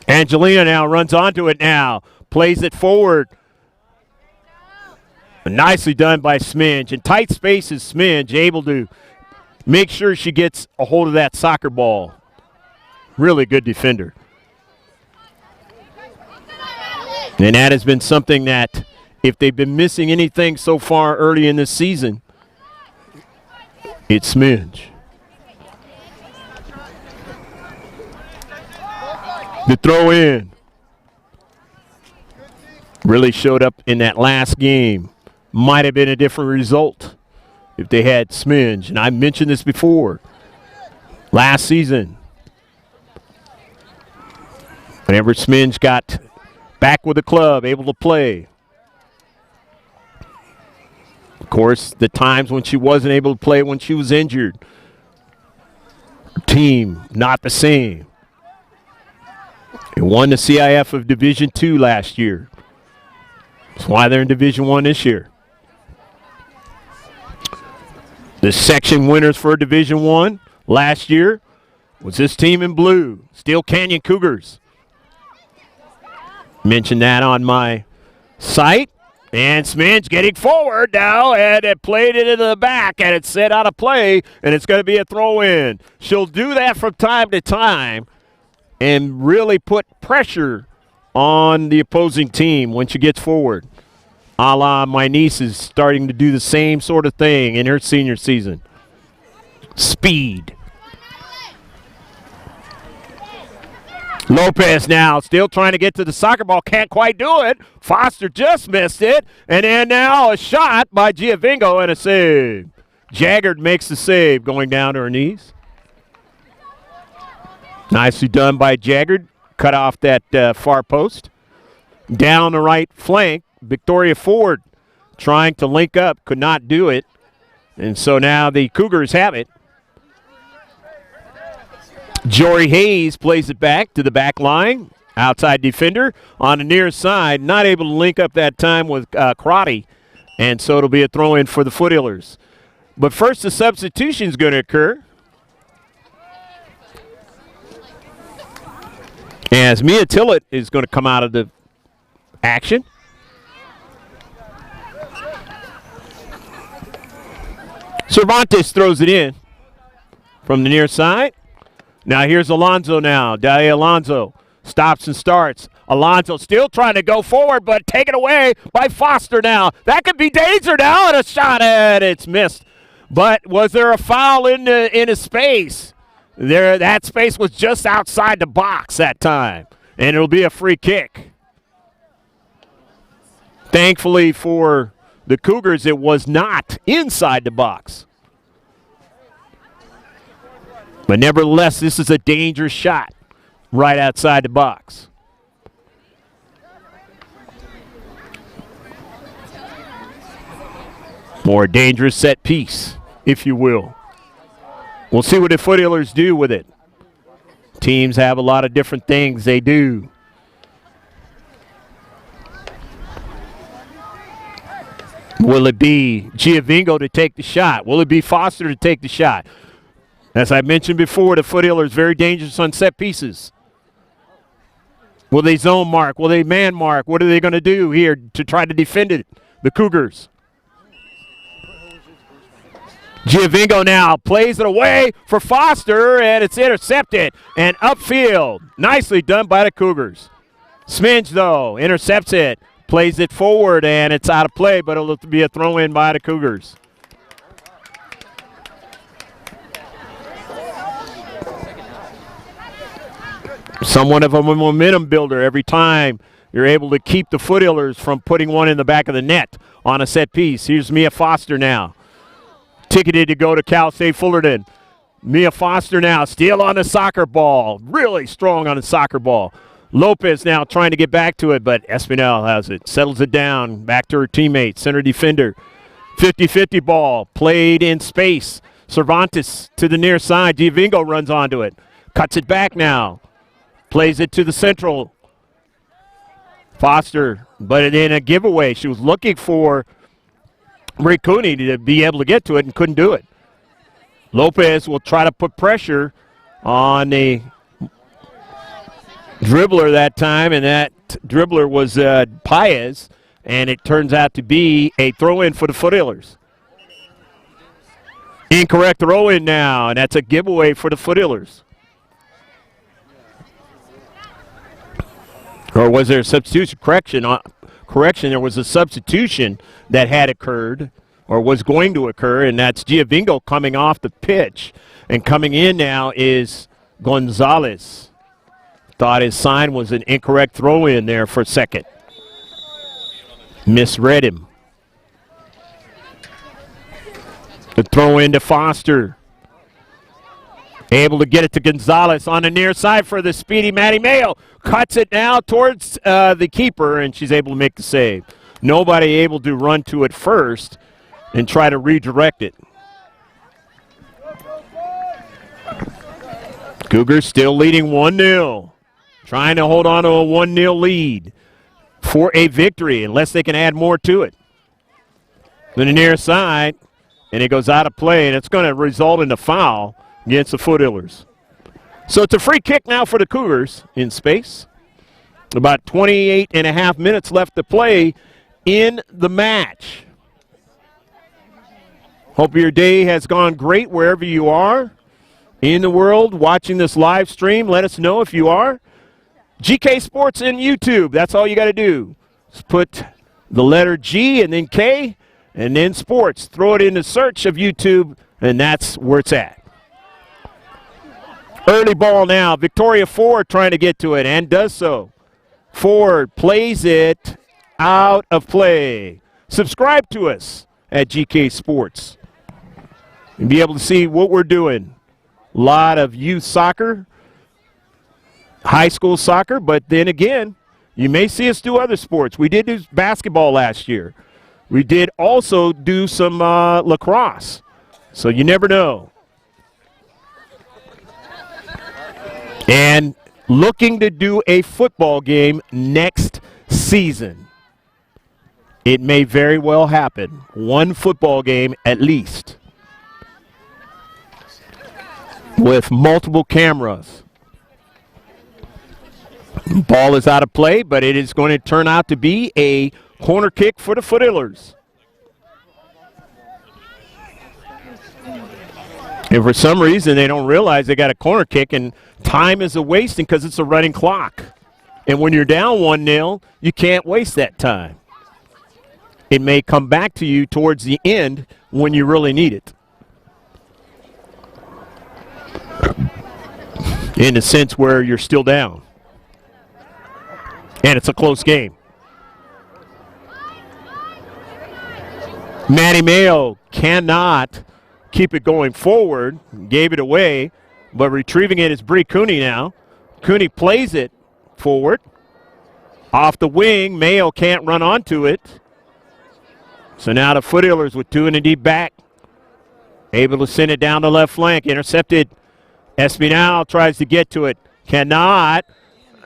Speaker 1: Angelina now runs onto it now. Plays it forward. Nicely done by Smidge. In tight spaces, Smidge able to make sure she gets a hold of that soccer ball. Really good defender. And that has been something that, if they've been missing anything so far early in this season, it's Smidge. The throw in really showed up in that last game. Might have been a different result if they had Smidge. And I mentioned this before. Last season, whenever Smidge got back with the club, able to play. Of course, the times when she wasn't able to play when she was injured. Her team, not the same. They won the CIF of Division II last year. That's why they're in Division I this year. The section winners for Division I last year was this team in blue, Steele Canyon Cougars. Mentioned that on my site. And Smidge getting forward now, and it played it into the back, and it's set out of play, and it's going to be a throw-in. She'll do that from time to time and really put pressure on the opposing team when she gets forward. A la my niece is starting to do the same sort of thing in her senior season. Speed. Lopez now still trying to get to the soccer ball. Can't quite do it. Foster just missed it. And then now a shot by Giovingo and a save. Jaggard makes the save going down to her knees. Nicely done by Jaggard. Cut off that far post. Down the right flank, Victoria Ford trying to link up. Could not do it. And so now the Cougars have it. Jory Hayes plays it back to the back line. Outside defender on the near side. Not able to link up that time with Crotty. And so it'll be a throw-in for the Foothillers. But first the substitution is going to occur. As Mia Tillett is going to come out of the action. Cervantes throws it in from the near side. Now here's Alonso now. Dalia Alonso stops and starts. Alonso still trying to go forward, but taken away by Foster now. That could be danger now, and a shot, and it's missed. But was there a foul in a space? That space was just outside the box that time, and it'll be a free kick. Thankfully for the Cougars, it was not inside the box. But nevertheless, this is a dangerous shot right outside the box. More dangerous set piece, if you will. We'll see what the Foothillers do with it. Teams have a lot of different things they do. Will it be Giovingo to take the shot? Will it be Foster to take the shot? As I mentioned before, the Foothillers very dangerous on set pieces. Will they zone mark? Will they man mark? What are they going to do here to try to defend it? The Cougars. Giovingo now plays it away for Foster, and it's intercepted and upfield. Nicely done by the Cougars. Smidge, though, intercepts it, plays it forward, and it's out of play, but it'll be a throw-in by the Cougars. Somewhat of a momentum builder every time you're able to keep the Foothillers from putting one in the back of the net on a set piece. Here's Mia Foster now. Ticketed to go to Cal State Fullerton. Mia Foster now. Steele on the soccer ball. Really strong on the soccer ball. Lopez now trying to get back to it, but Espinal has it. Settles it down. Back to her teammate, center defender. 50-50 ball. Played in space. Cervantes to the near side. Giovingo runs onto it. Cuts it back now. Plays it to the central. Foster, but in a giveaway. She was looking for Ray Cooney to be able to get to it and couldn't do it. Lopez will try to put pressure on the dribbler that time, and that dribbler was Paez, and it turns out to be a throw-in for the Foothillers. Incorrect throw-in now, and that's a giveaway for the Foothillers. Or was there a substitution? Correction, there was a substitution that had occurred or was going to occur, and that's Giovingo coming off the pitch. And coming in now is Gonzalez. Thought his sign was an incorrect throw-in there for a second. Misread him. The throw-in to Foster. Able to get it to Gonzalez on the near side for the speedy Maddie Mayo. Cuts it now towards the keeper, and she's able to make the save. Nobody able to run to it first and try to redirect it. Cougars still leading 1-0. Trying to hold on to a 1-0 lead for a victory, unless they can add more to it. To the near side, and it goes out of play, and it's going to result in a foul against the Foothillers. So it's a free kick now for the Cougars in space. About 28 and a half minutes left to play in the match. Hope your day has gone great wherever you are in the world watching this live stream. Let us know if you are. GK Sports in YouTube. That's all you got to do. Just put the letter G and then K and then sports. Throw it into search of YouTube, and that's where it's at. Early ball now. Victoria Ford trying to get to it and does so. Ford plays it out of play. Subscribe to us at GK Sports and be able to see what we're doing. A lot of youth soccer, high school soccer, but then again, you may see us do other sports. We did do basketball last year. We did also do some lacrosse, so you never know. And looking to do a football game next season. It may very well happen. One football game at least. With multiple cameras. Ball is out of play, but it is going to turn out to be a corner kick for the Foothillers. And for some reason, they don't realize they got a corner kick, and time is a-wasting because it's a running clock. And when you're down 1-0, you can't waste that time. It may come back to you towards the end when you really need it. In a sense where you're still down. And it's a close game. Maddie Mayo cannot keep it going forward. Gave it away, but retrieving it is Bree Cooney now. Cooney plays it forward. Off the wing, Mayo can't run onto it. So now the Foothillers with two in the deep back. Able to send it down the left flank. Intercepted. Espinal tries to get to it. Cannot.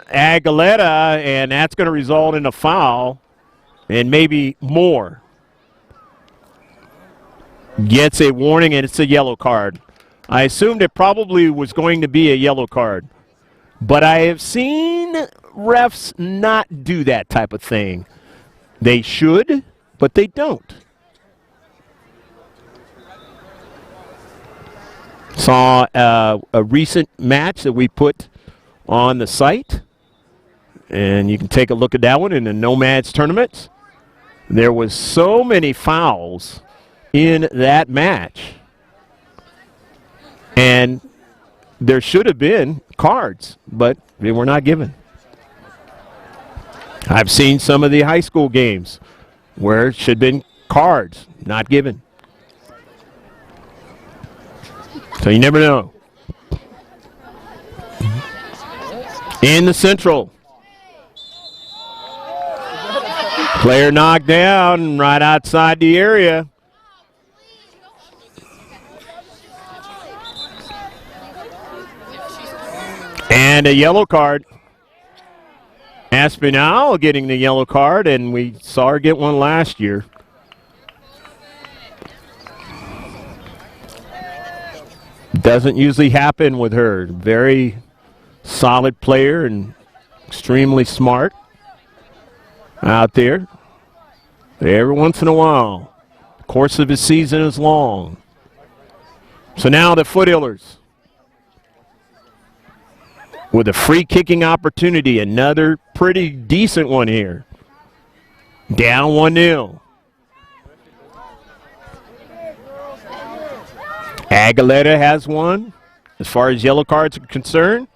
Speaker 1: Aguilera, and that's going to result in a foul and maybe more. Gets a warning, and it's a yellow card. I assumed it probably was going to be a yellow card. But I have seen refs not do that type of thing. They should, but they don't. Saw a recent match that we put on the site, and you can take a look at that one in the Nomads tournament. There was so many fouls in that match, and there should have been cards, but they were not given. I've seen some of the high school games where it should have been cards, not given. So you never know. In the Central. Player knocked down right outside the area. And a yellow card. Aspinall getting the yellow card, and we saw her get one last year. Doesn't usually happen with her. Very solid player and extremely smart out there. Every once in a while. The course of his season is long. So now the Foothillers with a free kicking opportunity. Another pretty decent one here. Down 1-0. Aguilera has one as far as yellow cards are concerned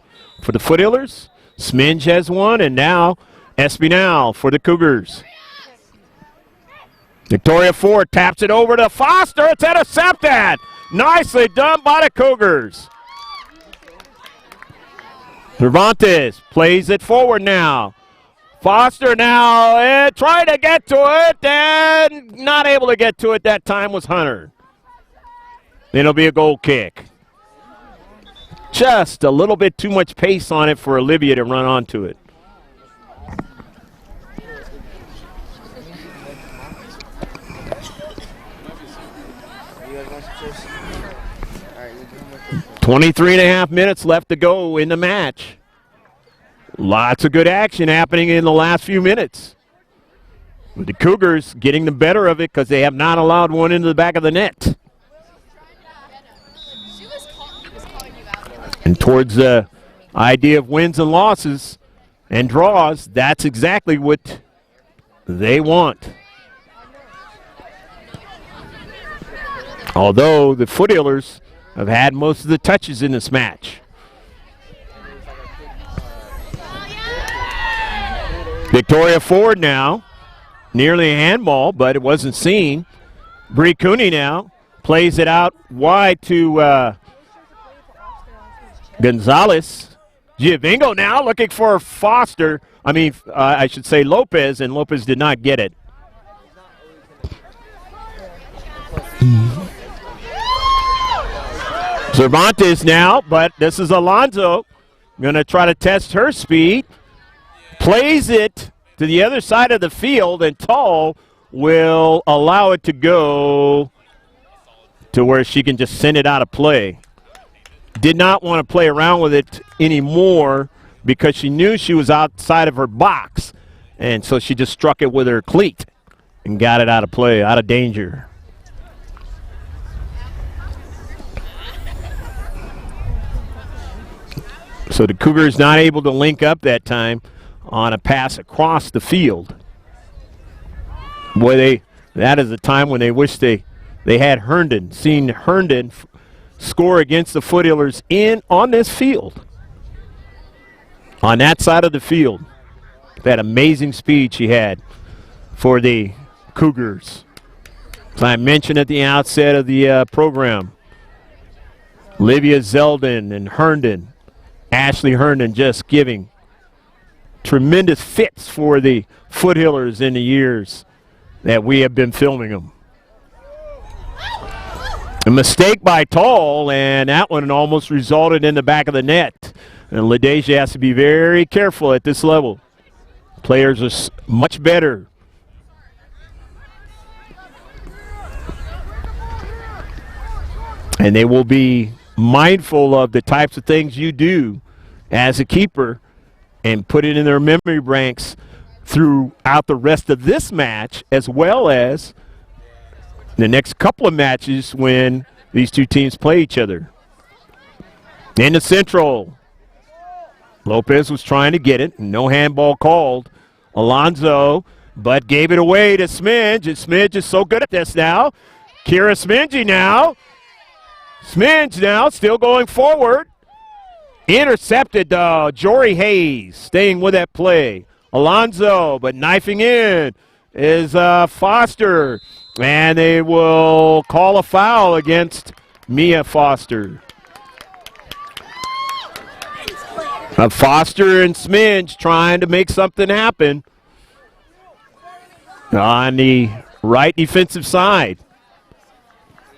Speaker 1: for the Foothillers. Sminge has one, and now Espinal for the Cougars. Victoria Ford taps it over to Foster. It's intercepted. Nicely done by the Cougars. Cervantes plays it forward now. Foster now trying to get to it, and not able to get to it that time was Hunter. It'll be a goal kick. Just a little bit too much pace on it for Olivia to run onto it. .23.5 minutes left to go in the match. Lots of good action happening in the last few minutes. With the Cougars getting the better of it because they have not allowed one into the back of the net. And towards the idea of wins and losses and draws, that's exactly what they want. Although the Foothillers have had most of the touches in this match. Victoria Ford now, nearly a handball, but it wasn't seen. Bree Cooney now plays it out wide to Gonzalez. Giovingo now looking for Foster. I should say Lopez, and Lopez did not get it. Cervantes now, but this is Alonso. Going to try to test her speed. Plays it to the other side of the field, and Tull will allow it to go to where she can just send it out of play. Did not want to play around with it anymore because she knew she was outside of her box, and so she just struck it with her cleat and got it out of play, out of danger. So the Cougars not able to link up that time on a pass across the field. Boy, that is a time when they wish they had Herndon, seen Herndon score against the Foothillers on this field. On that side of the field. That amazing speed she had for the Cougars. As I mentioned at the outset of the program, Livia Zeldin and Herndon, Ashley Herndon just giving tremendous fits for the Foothillers in the years that we have been filming them. A mistake by Tull, and that one almost resulted in the back of the net. And LaDeja has to be very careful at this level. Players are much better. And they will be mindful of the types of things you do as a keeper and put it in their memory banks throughout the rest of this match, as well as the next couple of matches when these two teams play each other. In the Central, Lopez was trying to get it. No handball called. Alonso, but gave it away to Smidge, and Smidge is so good at this now. Kira Smidge now. Smidge now still going forward. Intercepted, though. Jory Hayes staying with that play. Alonzo, but knifing in is Foster. And they will call a foul against Mia Foster. Foster and Smidge trying to make something happen on the right defensive side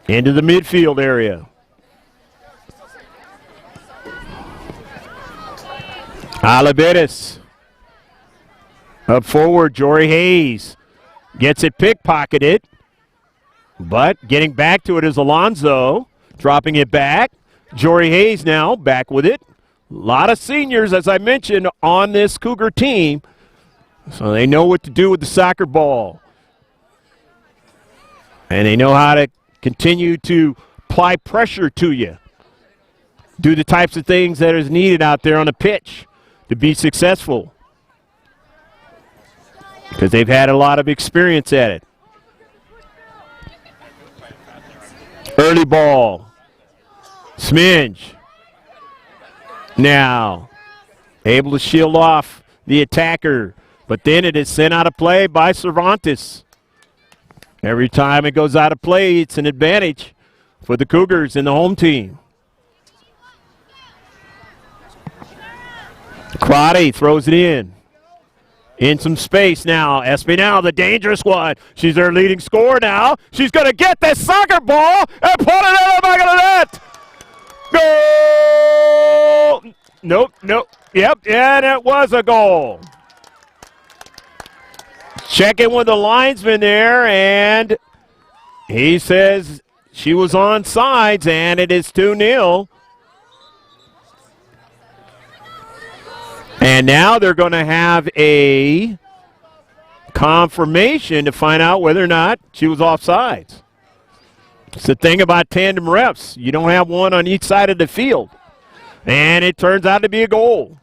Speaker 1: into the midfield area. Oliveris up forward. Jory Hayes gets it pickpocketed, but getting back to it is Alonzo, dropping it back. Jory Hayes now back with it. A lot of seniors, as I mentioned, on this Cougar team, so they know what to do with the soccer ball. And they know how to continue to apply pressure to you. Do the types of things that is needed out there on the pitch to be successful. Because they've had a lot of experience at it. Early ball. Smidge. Now, able to shield off the attacker, but then it is sent out of play by Cervantes. Every time it goes out of play, it's an advantage for the Cougars and the home team. Crotty throws it in some space now. Espinal, the dangerous one. She's their leading scorer now. She's going to get this soccer ball and put it in the back of the net. Goal! Nope. Yep, and it was a goal. Checking with the linesman there, and he says she was on sides, and it is 2-0. And now they're going to have a confirmation to find out whether or not she was offsides. It's the thing about tandem refs. You don't have one on each side of the field. And it turns out to be a goal.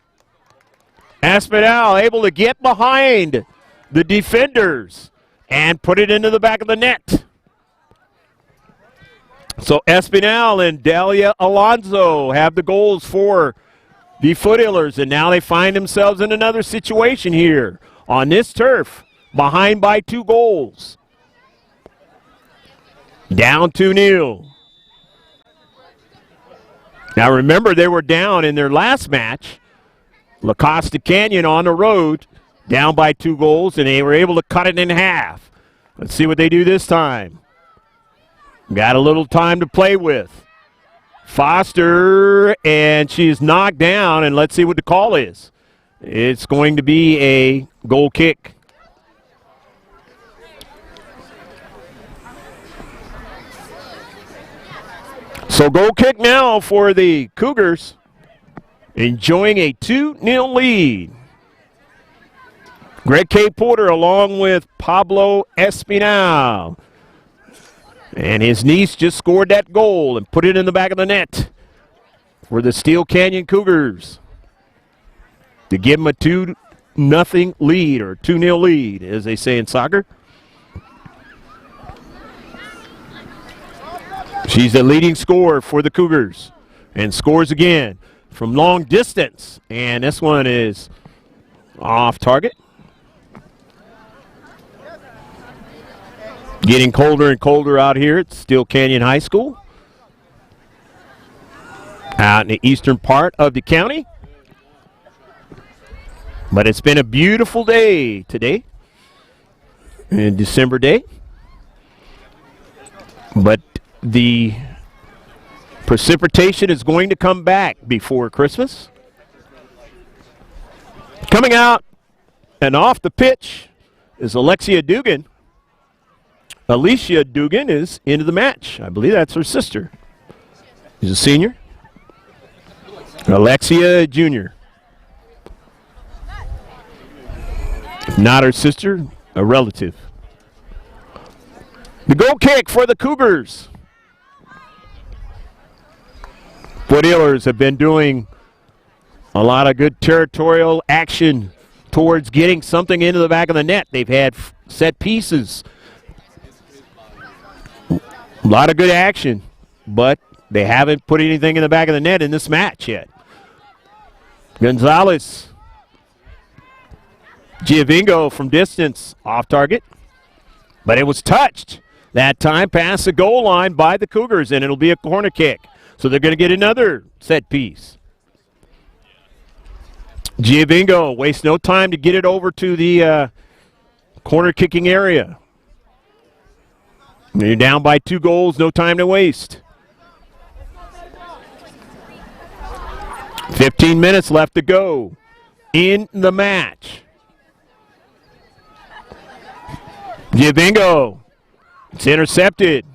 Speaker 1: Espinal able to get behind the defenders and put it into the back of the net. So Espinal and Delia Alonzo have the goals for the Foothillers, and now they find themselves in another situation here on this turf, behind by 2 goals. Down 2-0. Now remember, they were down in their last match. La Costa Canyon on the road, down by 2 goals, and they were able to cut it in half. Let's see what they do this time. Got a little time to play with. Foster, and she's knocked down, and let's see what the call is. It's going to be a goal kick. So goal kick now for the Cougars, enjoying a 2-0 lead. Greg K. Porter along with Pablo Espinal. And his niece just scored that goal and put it in the back of the net for the Steele Canyon Cougars to give them a 2-0 lead, or 2-0 lead, as they say in soccer. She's the leading scorer for the Cougars and scores again from long distance. And this one is off target. Getting colder and colder out here at Steele Canyon High School, out in the eastern part of the county. But it's been a beautiful day today, a December day. But the precipitation is going to come back before Christmas. Coming out and off the pitch is Alexia Dugan. Alicia Dugan is into the match. I believe that's her sister. She's a senior. Alexia Jr. If not her sister, a relative. The goal kick for the Cougars. Foothillers have been doing a lot of good territorial action towards getting something into the back of the net. They've had set pieces. A lot of good action, but they haven't put anything in the back of the net in this match yet. Gonzalez. Giovingo from distance, off target. But it was touched that time past the goal line by the Cougars, and it'll be a corner kick. So they're going to get another set piece. Giovingo wastes no time to get it over to the corner kicking area. You're down by 2 goals, no time to waste. 15 minutes left to go in the match. Giovingo, it's intercepted.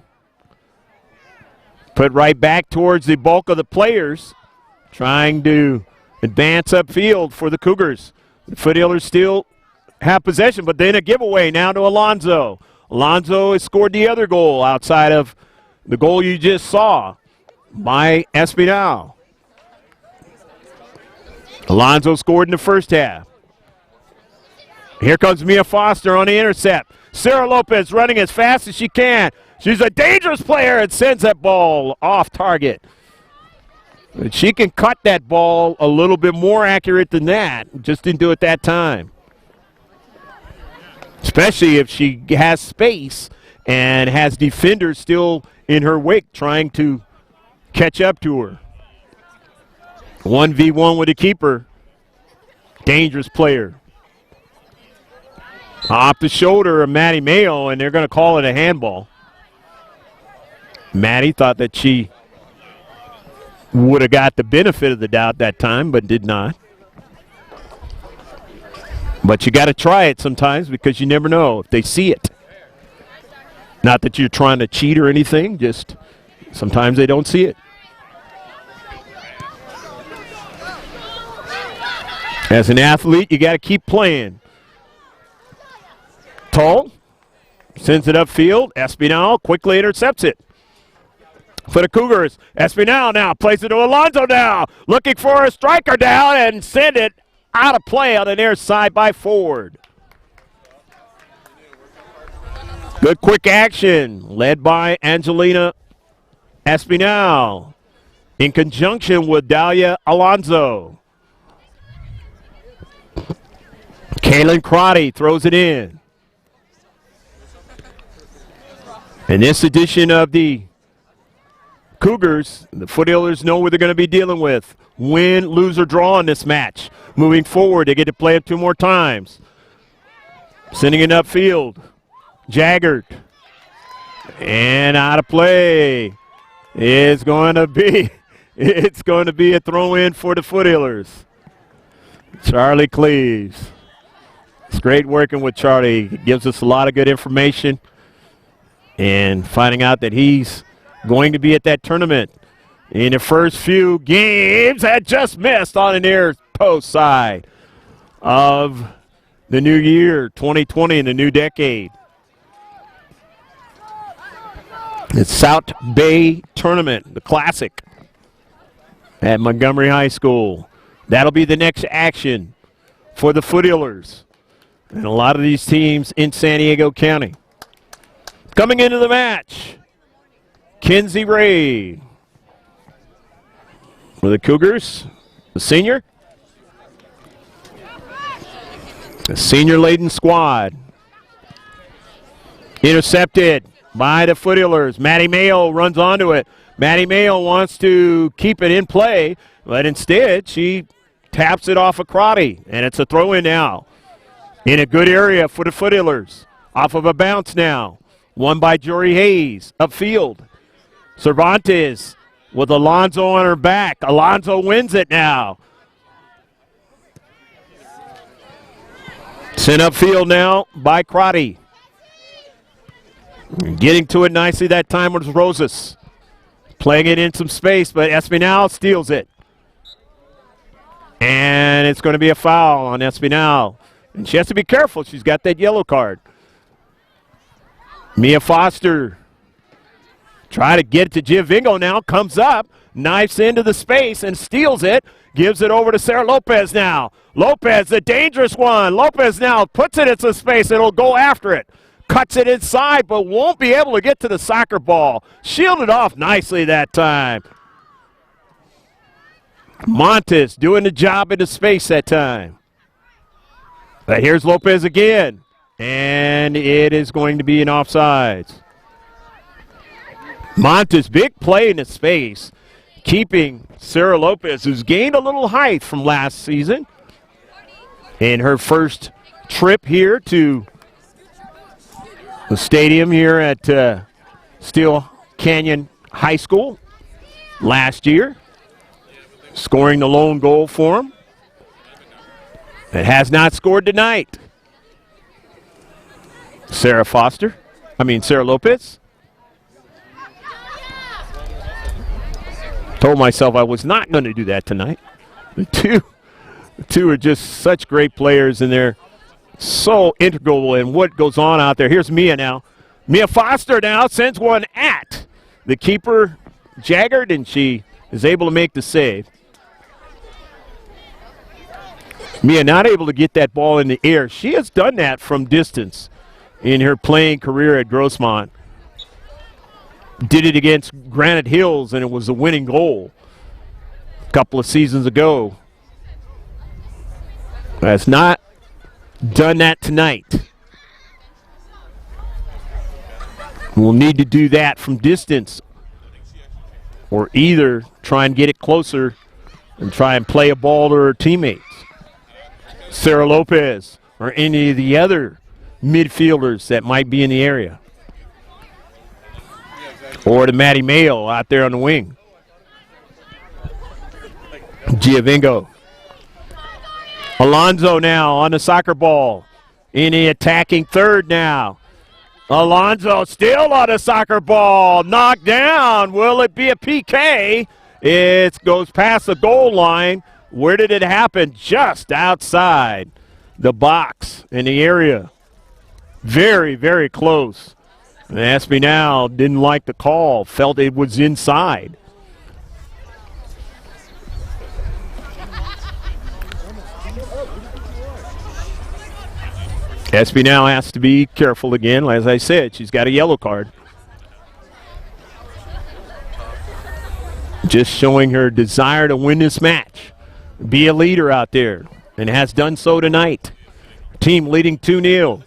Speaker 1: Put right back towards the bulk of the players, trying to advance upfield for the Cougars. The Foothillers still have possession, but then a giveaway now to Alonso. Alonso has scored the other goal outside of the goal you just saw by Espinal. Alonso scored in the first half. Here comes Mia Foster on the intercept. Sarah Lopez running as fast as she can. She's a dangerous player and sends that ball off target. But she can cut that ball a little bit more accurate than that. Just didn't do it that time. Especially if she has space and has defenders still in her wake trying to catch up to her. 1v1 with the keeper. Dangerous player. Off the shoulder of Maddie Mayo, and they're going to call it a handball. Maddie thought that she would have got the benefit of the doubt that time, but did not. But you got to try it sometimes because you never know if they see it. Not that you're trying to cheat or anything, just sometimes they don't see it. As an athlete, you got to keep playing. Tull sends it upfield. Espinal quickly intercepts it. For the Cougars, Espinal now plays it to Alonso now. Looking for a striker down and send it out of play on the near side by Ford. Good quick action led by Angelina Espinal in conjunction with Dalia Alonso. Kaylin Crotty throws it in. In this edition of the Cougars, the Foothillers know what they're going to be dealing with. Win, lose, or draw in this match. Moving forward, they get to play it 2 more times. Sending it upfield. Jaggert. And out of play. It's going to be a throw-in for the Foothillers. Charlie Cleaves. It's great working with Charlie. He gives us a lot of good information. And finding out that he's going to be at that tournament in the first few games had just missed on the near post side of the new year, 2020, and the new decade. It's South Bay Tournament, the Classic at Montgomery High School. That'll be the next action for the Foothillers and a lot of these teams in San Diego County. Coming into the match, Kinsey Ray for the Cougars, the senior. The senior-laden squad. Intercepted by the Foothillers. Maddie Mayo runs onto it. Maddie Mayo wants to keep it in play, but instead she taps it off of Crotty, and it's a throw-in now. In a good area for the Foothillers. Off of a bounce now. Won by Jory Hayes, upfield. Cervantes with Alonso on her back. Alonso wins it now. Sent upfield now by Crotty. Getting to it nicely that time was Rosas. Playing it in some space, but Espinal steals it. And it's going to be a foul on Espinal. And she has to be careful. She's got that yellow card. Mia Foster try to get it to Giovingo now. Comes up, knifes into the space and steals it. Gives it over to Sarah Lopez now. Lopez, the dangerous one. Lopez now puts it into space. It'll go after it. Cuts it inside, but won't be able to get to the soccer ball. Shielded off nicely that time. Montes doing the job in the space that time. But here's Lopez again. And it is going to be an offsides. Montes, big play in the space, keeping Sarah Lopez, who's gained a little height from last season, in her first trip here to the stadium here at Steele Canyon High School last year, scoring the lone goal for him. It has not scored tonight. Sarah Lopez. Told myself I was not going to do that tonight. The two are just such great players, and they're so integral in what goes on out there. Here's Mia now. Mia Foster now sends one at the keeper, Jaggard, and she is able to make the save. Mia not able to get that ball in the air. She has done that from distance in her playing career at Grossmont. Did it against Granite Hills, and it was a winning goal a couple of seasons ago. Has not done that tonight. We'll need to do that from distance, or either try and get it closer and try and play a ball to her teammates. Sarah Lopez or any of the other midfielders that might be in the area. Or to Maddie Mayo out there on the wing. Giovingo. Alonzo now on the soccer ball. In the attacking third now. Alonzo still on the soccer ball. Knocked down. Will it be a PK? It goes past the goal line. Where did it happen? Just outside the box in the area. Very, very close. And Espinal didn't like the call, felt it was inside. Espinal has to be careful again. As I said, she's got a yellow card. Just showing her desire to win this match. Be a leader out there, and has done so tonight. Team leading 2-0.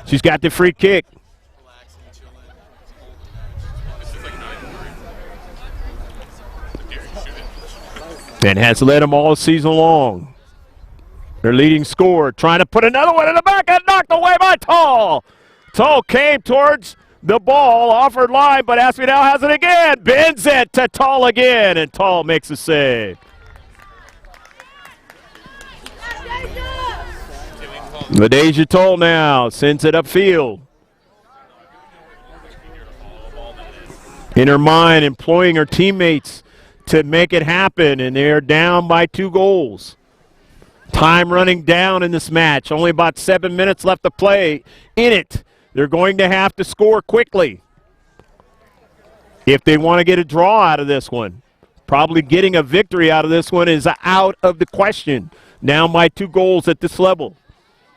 Speaker 1: She's got the free kick. And has led them all season long. Their leading scorer trying to put another one in the back and knocked away by Tall. Tall came towards the ball, offered line, but Aspinall has it again. Bends it to Tall again, and Tall makes a save. LaDeja Toll now sends it upfield. In her mind, employing her teammates to make it happen, and they're down by 2 goals. Time running down in this match. Only about 7 minutes left to play in it. They're going to have to score quickly if they want to get a draw out of this one. Probably getting a victory out of this one is out of the question. Down by 2 goals at this level,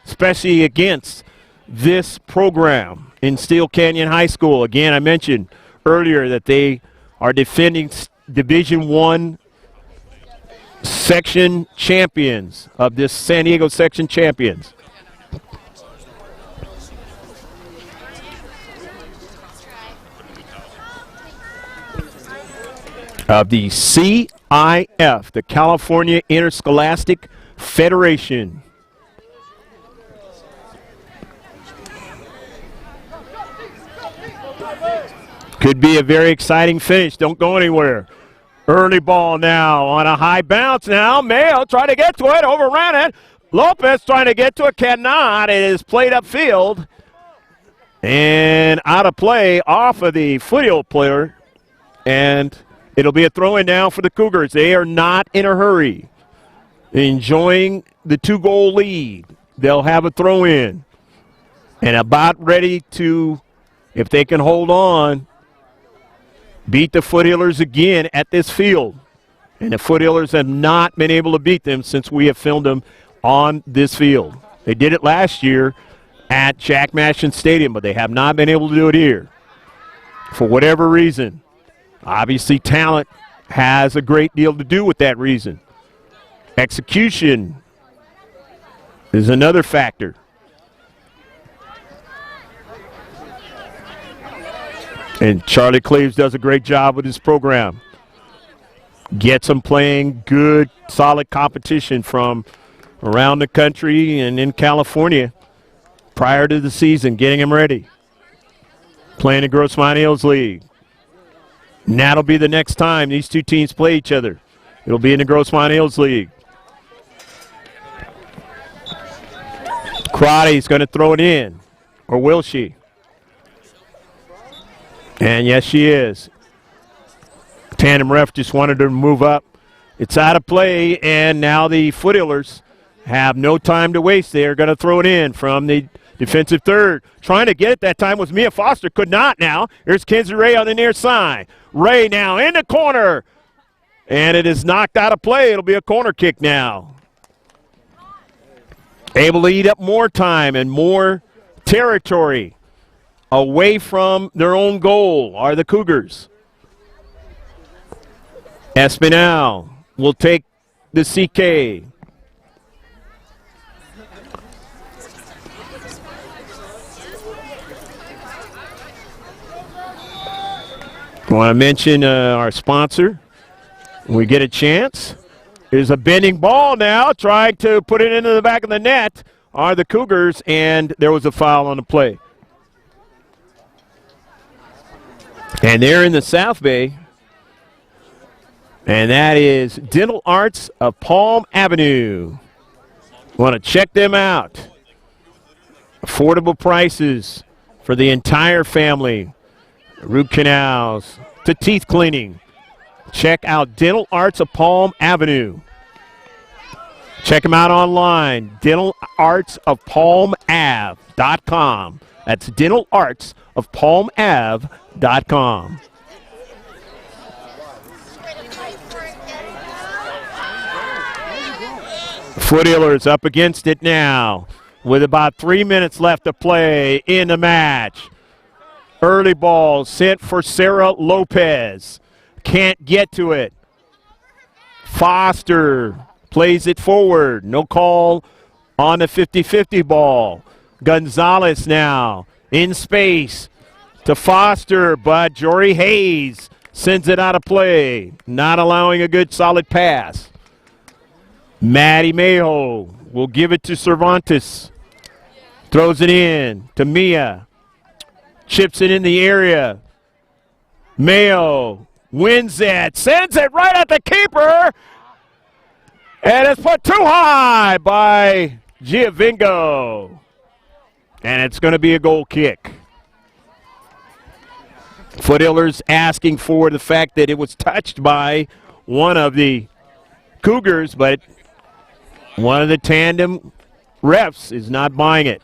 Speaker 1: especially against this program in Steele Canyon High School. Again, I mentioned earlier that they are defending Division I section champions of this San Diego section champions. Of the CIF, the California Interscholastic Federation. Could be a very exciting finish. Don't go anywhere. Early ball now on a high bounce now. Mayo trying to get to it, overran it. Lopez trying to get to it, cannot. It is played upfield and out of play off of the Foothill player. And it'll be a throw-in now for the Cougars. They are not in a hurry. Enjoying the 2-goal lead. They'll have a throw-in. And about ready to, if they can hold on, beat the Foothillers again at this field. And the Foothillers have not been able to beat them since we have filmed them on this field. They did it last year at Jack Mashin Stadium, but they have not been able to do it here. For whatever reason. Obviously, talent has a great deal to do with that reason. Execution is another factor. And Charlie Cleves does a great job with his program. Gets them playing good, solid competition from around the country and in California prior to the season, getting them ready. Playing the Grossmont Hills League. And that'll be the next time these two teams play each other. It'll be in the Grossmont Hills League. Crotty's going to throw it in, or will she? And yes, she is. Tandem ref just wanted her to move up. It's out of play, and now the Foothillers have no time to waste. They're going to throw it in from the defensive third. Trying to get it that time was Mia Foster. Could not now. Here's Kenzie Ray on the near side. Ray now in the corner. And it is knocked out of play. It'll be a corner kick now. Able to eat up more time and more territory away from their own goal are the Cougars. Espinal will take the CK. I want to mention our sponsor. When we get a chance. There's a bending ball now, trying to put it into the back of the net are the Cougars, and there was a foul on the play. And they're in the South Bay, and that is Dental Arts of Palm Avenue. Want to check them out. Affordable prices for the entire family. Root canals to teeth cleaning. Check out Dental Arts of Palm Avenue. Check them out online, dentalartsofpalmave.com. That's dentalartsofpalmave.com. Foothillers up against it now with about 3 minutes left to play in the match. Early ball sent for Sarah Lopez. Can't get to it. Foster plays it forward. No call on the 50-50 ball. Gonzalez now in space to Foster, but Jory Hayes sends it out of play, not allowing a good solid pass. Maddie Mayo will give it to Cervantes. Throws it in to Mia. Chips it in the area. Mayo wins it, sends it right at the keeper, and it's put too high by Giovingo. And it's going to be a goal kick. Foothillers asking for the fact that it was touched by one of the Cougars, but one of the tandem refs is not buying it.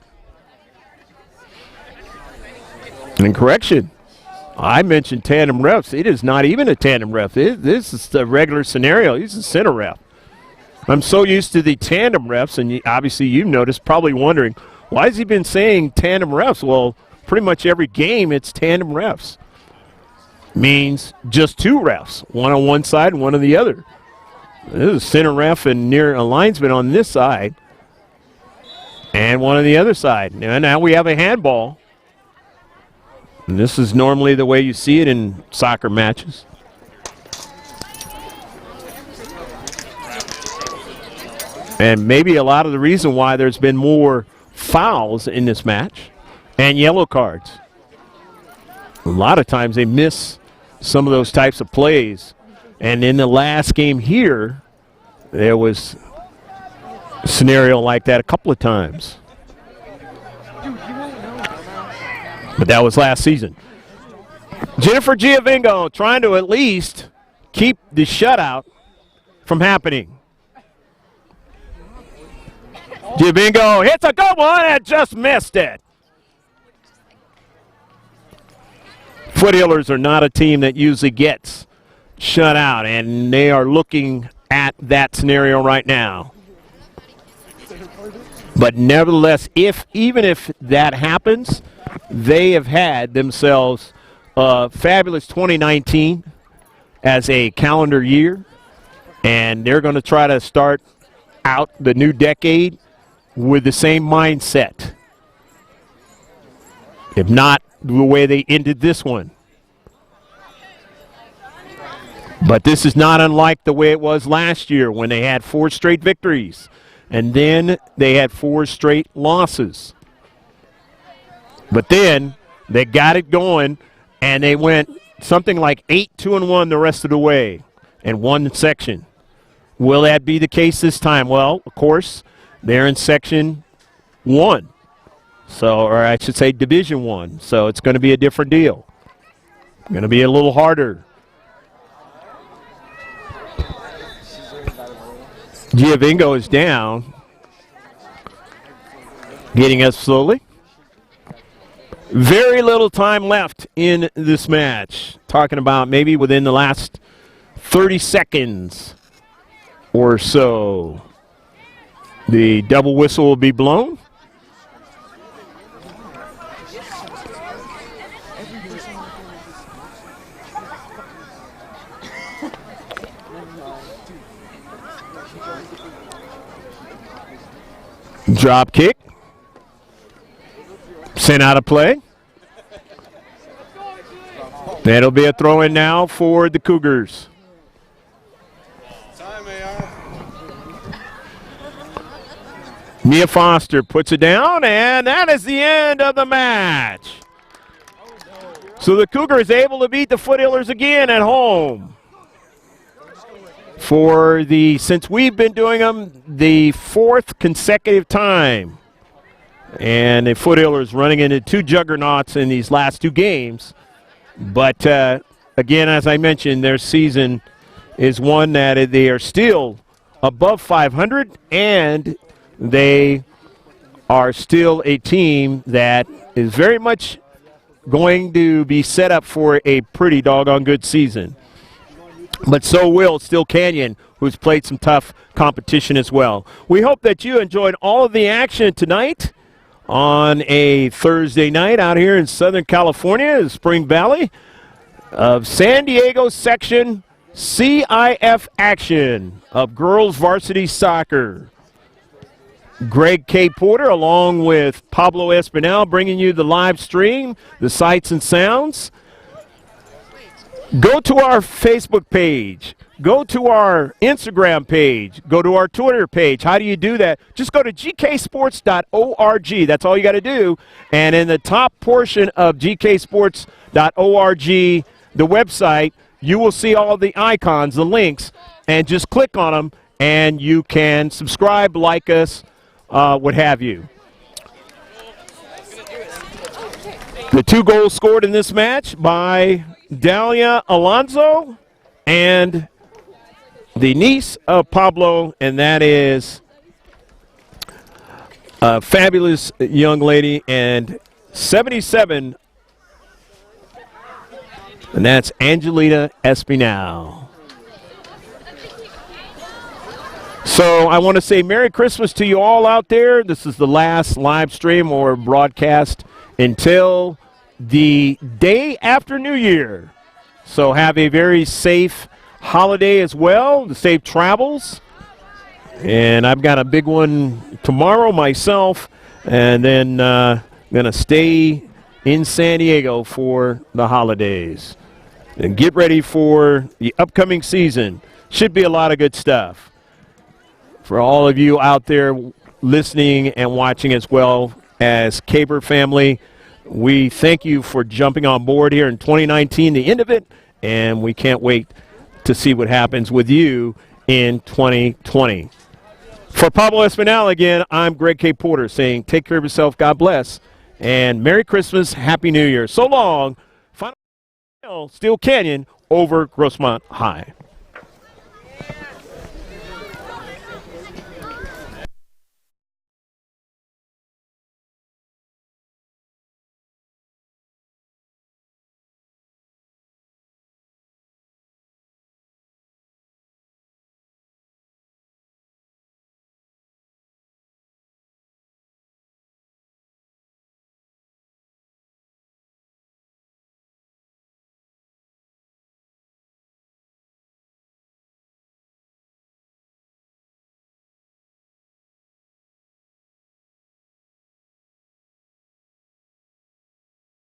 Speaker 1: And correction. I mentioned tandem refs. It is not even a tandem ref. This is the regular scenario. He's a center ref. I'm so used to the tandem refs, and obviously you've noticed, probably wondering, why has he been saying tandem refs? Well, pretty much every game it's tandem refs. Means just two refs, one on one side and one on the other. This is a center ref and near a linesman on this side, and one on the other side. Now we have a handball. And this is normally the way you see it in soccer matches. And maybe a lot of the reason why there's been more fouls in this match and yellow cards. A lot of times they miss some of those types of plays. And in the last game here, there was a scenario like that a couple of times. But that was last season. Jennifer Giovingo trying to at least keep the shutout from happening. Giovingo hits a good one and just missed it. Foothillers are not a team that usually gets shut out, and they are looking at that scenario right now. But nevertheless, even if that happens, they have had themselves a fabulous 2019 as a calendar year, and they're going to try to start out the new decade with the same mindset. If not the way they ended this one. But this is not unlike the way it was last year when they had 4 straight victories. And then they had 4 straight losses. But then they got it going, and they went something like 8-2-1 the rest of the way in one section. Will that be the case this time? Well, of course, they're in Section 1. So, or I should say Division 1. So it's going to be a different deal. Going to be a little harder. Giovingo is down. Getting us slowly. Very little time left in this match. Talking about maybe within the last 30 seconds or so. The double whistle will be blown. Drop kick. Sent out of play. That'll be a throw-in now for the Cougars. Mia Foster puts it down, and that is the end of the match. So the Cougars able to beat the Foothillers again at home. For the, since we've been doing them, the 4th consecutive time. And the Foothillers running into 2 juggernauts in these last 2 games. But again, as I mentioned, their season is one that they are still above 500, and they are still a team that is very much going to be set up for a pretty doggone good season. But so will Steele Canyon, who's played some tough competition as well. We hope that you enjoyed all of the action tonight on a Thursday night out here in Southern California, Spring Valley, of San Diego section CIF action of girls varsity soccer. Greg K. Porter along with Pablo Espinal bringing you the live stream, the sights and sounds. Go to our Facebook page. Go to our Instagram page. Go to our Twitter page. How do you do that? Just go to gksports.org. That's all you got to do. And in the top portion of gksports.org, the website, you will see all the icons, the links, and just click on them, and you can subscribe, like us, what have you. The 2 goals scored in this match by Dalia Alonso and the niece of Pablo, and that is a fabulous young lady, and 77, and that's Angelina Espinal. So I want to say Merry Christmas to you all out there. This is the last live stream or broadcast until the day after New Year. So have a very safe holiday as well, the safe travels. And I've got a big one tomorrow myself, and then going to stay in San Diego for the holidays. And get ready for the upcoming season. Should be a lot of good stuff. For all of you out there listening and watching, as well as Caber family, we thank you for jumping on board here in 2019, the end of it, and we can't wait to see what happens with you in 2020. For Pablo Espinal again, I'm Greg K. Porter saying take care of yourself, God bless, and Merry Christmas, Happy New Year. So long. Final Steele Canyon over Grossmont High.